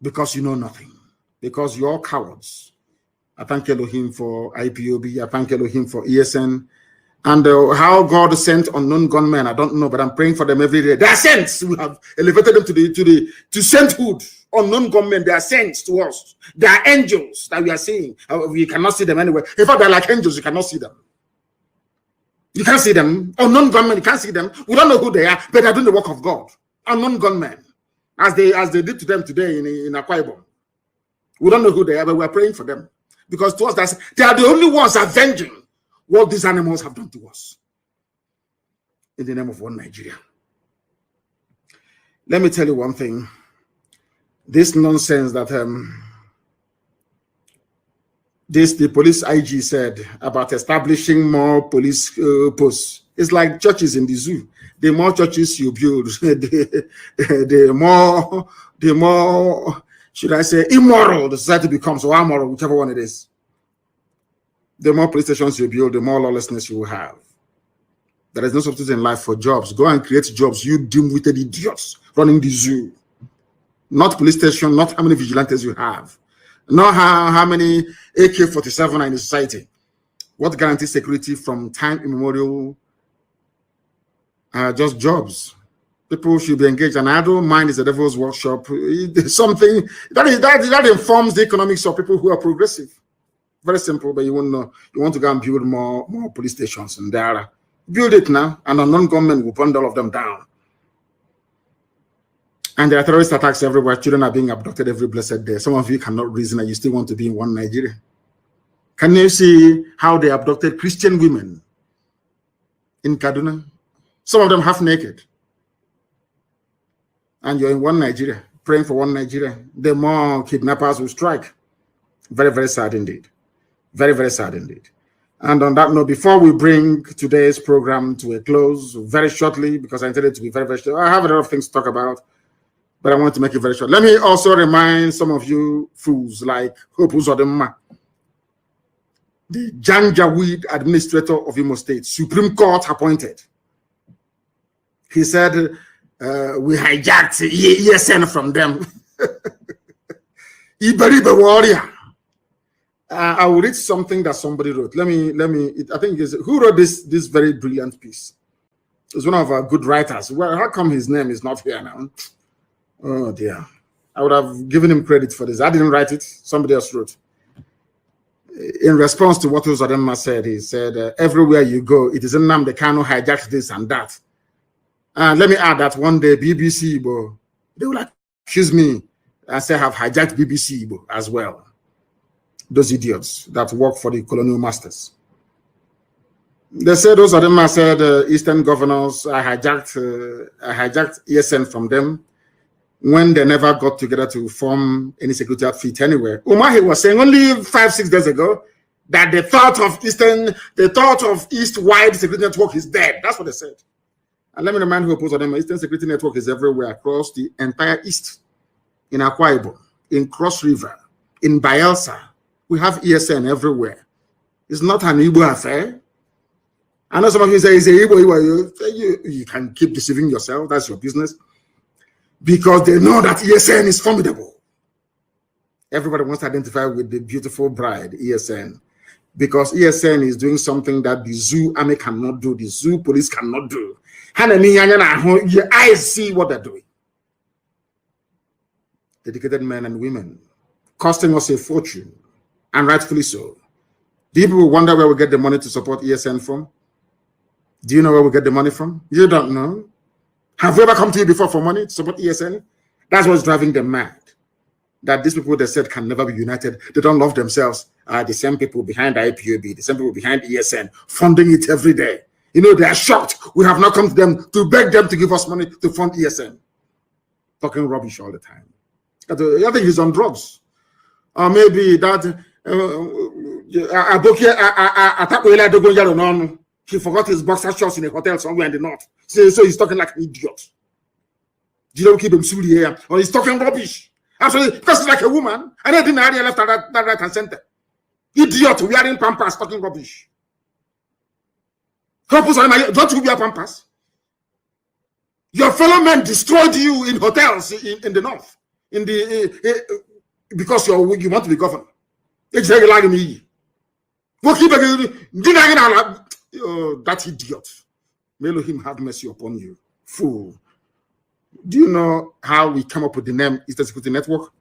Because you know nothing. Because you're cowards. I thank Elohim for IPOB. I thank Elohim for ESN. And how God sent unknown gunmen, I don't know, but I'm praying for them every day. They are saints. We have elevated them to sainthood. Unknown gunmen, they are saints to us. They are angels that we are seeing. We cannot see them anyway. In fact, they're like angels. You cannot see them. You can't see them. Unknown gunmen, you can't see them. We don't know who they are, but they're doing the work of God. Unknown gunmen, as they did to them today in Akwa Ibom. We don't know who they are, but we're praying for them. Because to us, they are the only ones avenging what these animals have done to us. In the name of one Nigeria. Let me tell you one thing. This nonsense that the police IG said about establishing more police posts. It's like churches in the zoo. The more churches you build, the more, should I say, immoral the society becomes, or amoral, whichever one it is. The more police stations you build, the more lawlessness you will have. There is no substitute in life for jobs. Go and create jobs, you dim-witted idiots running the zoo. Not police station, not how many vigilantes you have. Not how many AK-47 are in the society. What guarantees security from time immemorial? Just jobs. People should be engaged. And I don't mind, it's a devil's workshop. It's something that informs the economics of people who are progressive. Very simple, but you won't know. You want to go and build more police stations in there. Build it now, and a non-government will burn all of them down. And there are terrorist attacks everywhere. Children are being abducted every blessed day. Some of you cannot reason and you still want to be in one Nigeria. Can you see how they abducted Christian women in Kaduna? Some of them half naked. And you're in one Nigeria, praying for one Nigeria. The more kidnappers will strike. Very, very sad indeed. Very, very sad indeed. And on that note, before we bring today's program to a close very shortly, because I intended it to be very, very short, I have a lot of things to talk about. but I want to make it very short. Let me also remind some of you fools like Hope Uzodinma, the Janjaweed administrator of Imo State, Supreme Court appointed. He said, we hijacked ESN from them. Iberibe warrior. I will read something that somebody wrote. I think it's, who wrote this very brilliant piece? It's one of our good writers. Well, how come his name is not here now? Oh dear. I would have given him credit for this. I didn't write it. Somebody else wrote. In response to what Uzodinma said, he said, everywhere you go, it is Nnamdi Kanu hijacked this and that. And let me add that one day, BBC Igbo, they will accuse me and say I have hijacked BBC Igbo as well. Those idiots that work for the colonial masters. They said, Uzodinma said, Eastern governors, I hijacked ESN from them when they never got together to form any security outfit anywhere. Umahi was saying only 5-6 days ago that the thought of East-wide security network is dead. That's what they said. And let me remind you, Uzodinma, Eastern security network is everywhere across the entire East. In Akwa Ibom, in Cross River, in Bayelsa, we have ESN everywhere. It's not an Igbo affair. I know some of you say it's a Igbo. You can keep deceiving yourself. That's your business. Because they know that ESN is formidable. Everybody wants to identify with the beautiful bride, ESN. Because ESN is doing something that the zoo army cannot do, the zoo police cannot do. Your eyes see what they're doing. Dedicated men and women, costing us a fortune, and rightfully so. Do people wonder where we get the money to support ESN from? Do you know where we get the money from? You don't know. Have we ever come to you before for money to support ESN? That's what's driving them mad. That these people they said can never be united, they don't love themselves, are the same people behind IPOB, the same people behind ESN, funding it every day. You know, they are shocked. We have not come to them to beg them to give us money to fund ESN. Talking rubbish all the time. I think he's on drugs. Or maybe that he forgot his boxer shorts in a hotel somewhere in the north. So he's talking like an idiot. You don't keep him silly here. Or he's talking rubbish. Actually, because he's like a woman. And I didn't area left that right and center. Idiot wearing pampers talking rubbish. Don't you wear pampers? Your fellow men destroyed you in hotels in the north. Because you want to be governor. That idiot. May Elohim have mercy upon you. Fool. Do you know how we come up with the name Eastern Security Network?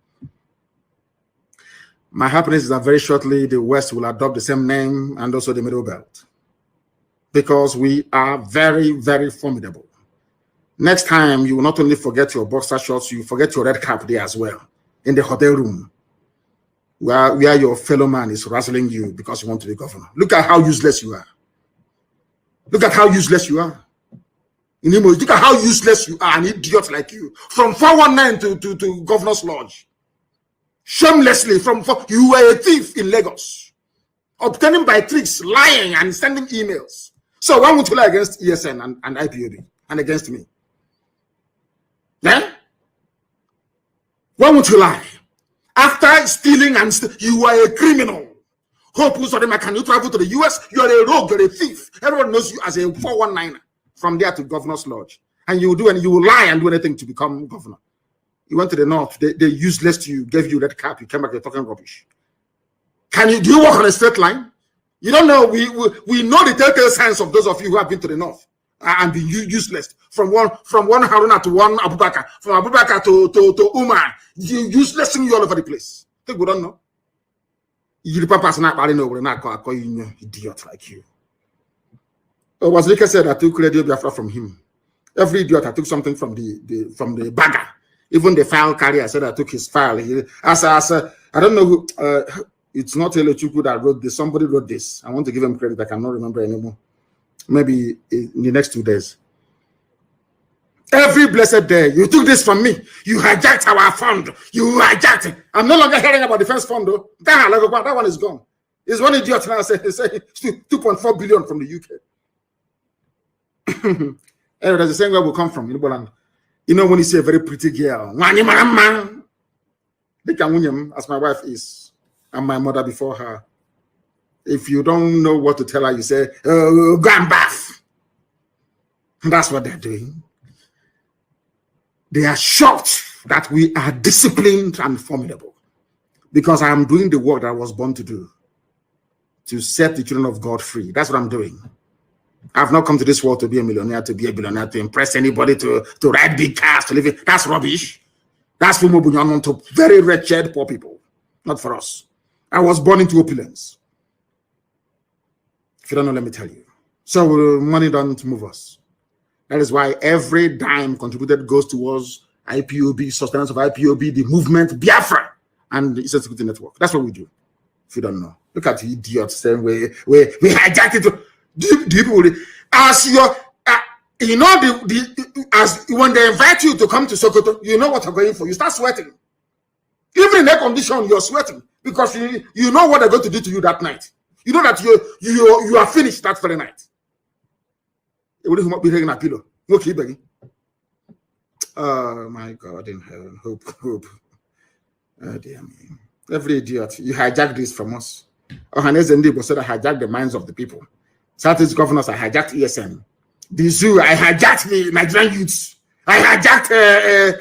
My happiness is that very shortly the West will adopt the same name and also the Middle Belt. Because we are very, very formidable. Next time, you will not only forget your boxer shorts, you forget your red cap there as well, in the hotel room, where your fellow man is wrestling you because you want to be governor. Look at how useless you are. Look at how useless you are. In Imo, look at how useless you are, an idiot like you. From 419 to Governor's Lodge. Shamelessly, you were a thief in Lagos. Obtaining by tricks, lying, and sending emails. So why would you lie against ESN and IPOB and against me? Then, why would you lie? After stealing you are a criminal. Hope Uzodinma, can you travel to the US? You are a rogue, you're a thief. Everyone knows you as a 419er. From there to Governor's Lodge. And you will lie and do anything to become governor. You went to the north, they useless to you, gave you that cap, you came back, you're talking rubbish. Do you walk on a straight line? You don't know, we know the telltale signs of those of you who have been to the north and been useless. From one Haruna to one Abubakar, from Abubakar to Umar, useless you all over the place. I think we don't know. You idiot like you. It was like I said, I took Radio Biafra from him. Every idiot, I took something from the bagger. Even the file carrier, I said I took his file. I don't know who. It's not Elochukwu that wrote this. Somebody wrote this. I want to give him credit. I cannot remember anymore. Maybe in the next 2 days. Every blessed day, you took this from me. You hijacked our fund. You hijacked it. I'm no longer hearing about the first fund, though. That one is gone. It's one idiot now saying 2.4 billion from the UK. Anyway, there's a saying where we come from in Igbo land. You know, when you see a very pretty girl, as my wife is, and my mother before her, if you don't know what to tell her, you say, oh, go and bath. And that's what they're doing. They are shocked that we are disciplined and formidable, because I am doing the work that I was born to do, to set the children of God free. That's what I'm doing. I've not come to this world to be a millionaire, to be a billionaire, to impress anybody, to ride big cars, to live it. That's rubbish. That's for to very wretched poor people. Not for us. I was born into opulence. If you don't know, let me tell you. So money doesn't move us. That is why every dime contributed goes towards IPOB, sustenance of IPOB, the movement, Biafra, and the Security Network. That's what we do. If you don't know. Look at the idiots saying we hijacked it. Do people, as your, you know, as when they invite you to come to Sokoto, you know what you're going for. You start sweating. Even in air condition, you're sweating because you know what they're going to do to you that night. You know that you are finished that very night. Oh my God in heaven, hope. Oh dear me. Every idiot, you hijack this from us. Ohanes and Igbo said I hijacked the minds of the people. Southeast governors, I hijacked ESM. The zoo, I hijacked the Nigerian youths. I hijacked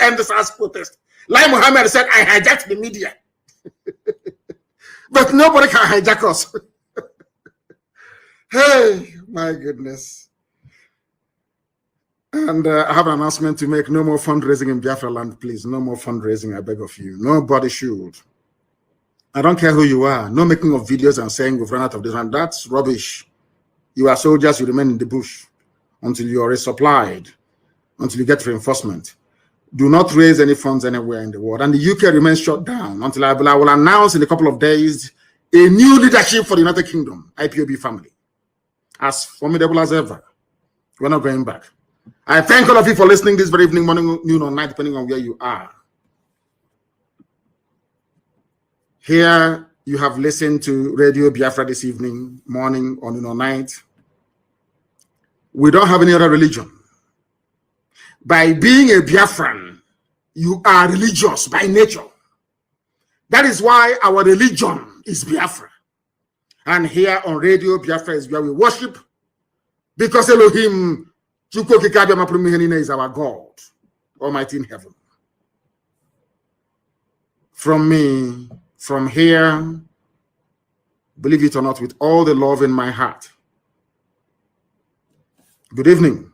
End SARS protest. Lai Mohammed said I hijacked the media. But nobody can hijack us. Hey, my goodness. And I have an announcement to make. No more fundraising in Biafra land, please. No more fundraising, I beg of you. Nobody should. I don't care who you are. No making of videos and saying we've run out of this and that's rubbish. You are soldiers, you remain in the bush until you are resupplied, until you get reinforcement. Do not raise any funds anywhere in the world. And the UK remains shut down until I will announce in a couple of days a new leadership for the United Kingdom, IPOB family. As formidable as ever. We're not going back. I thank all of you for listening this very evening, morning, noon, or night, depending on where you are. Here you have listened to Radio Biafra this evening, morning, or noon, or night. We don't have any other religion. By being a Biafran, you are religious by nature. That is why our religion is Biafra. And here on Radio Biafra is where we worship, because Elohim is our God, Almighty in heaven. From me, from here, believe it or not, with all the love in my heart, good evening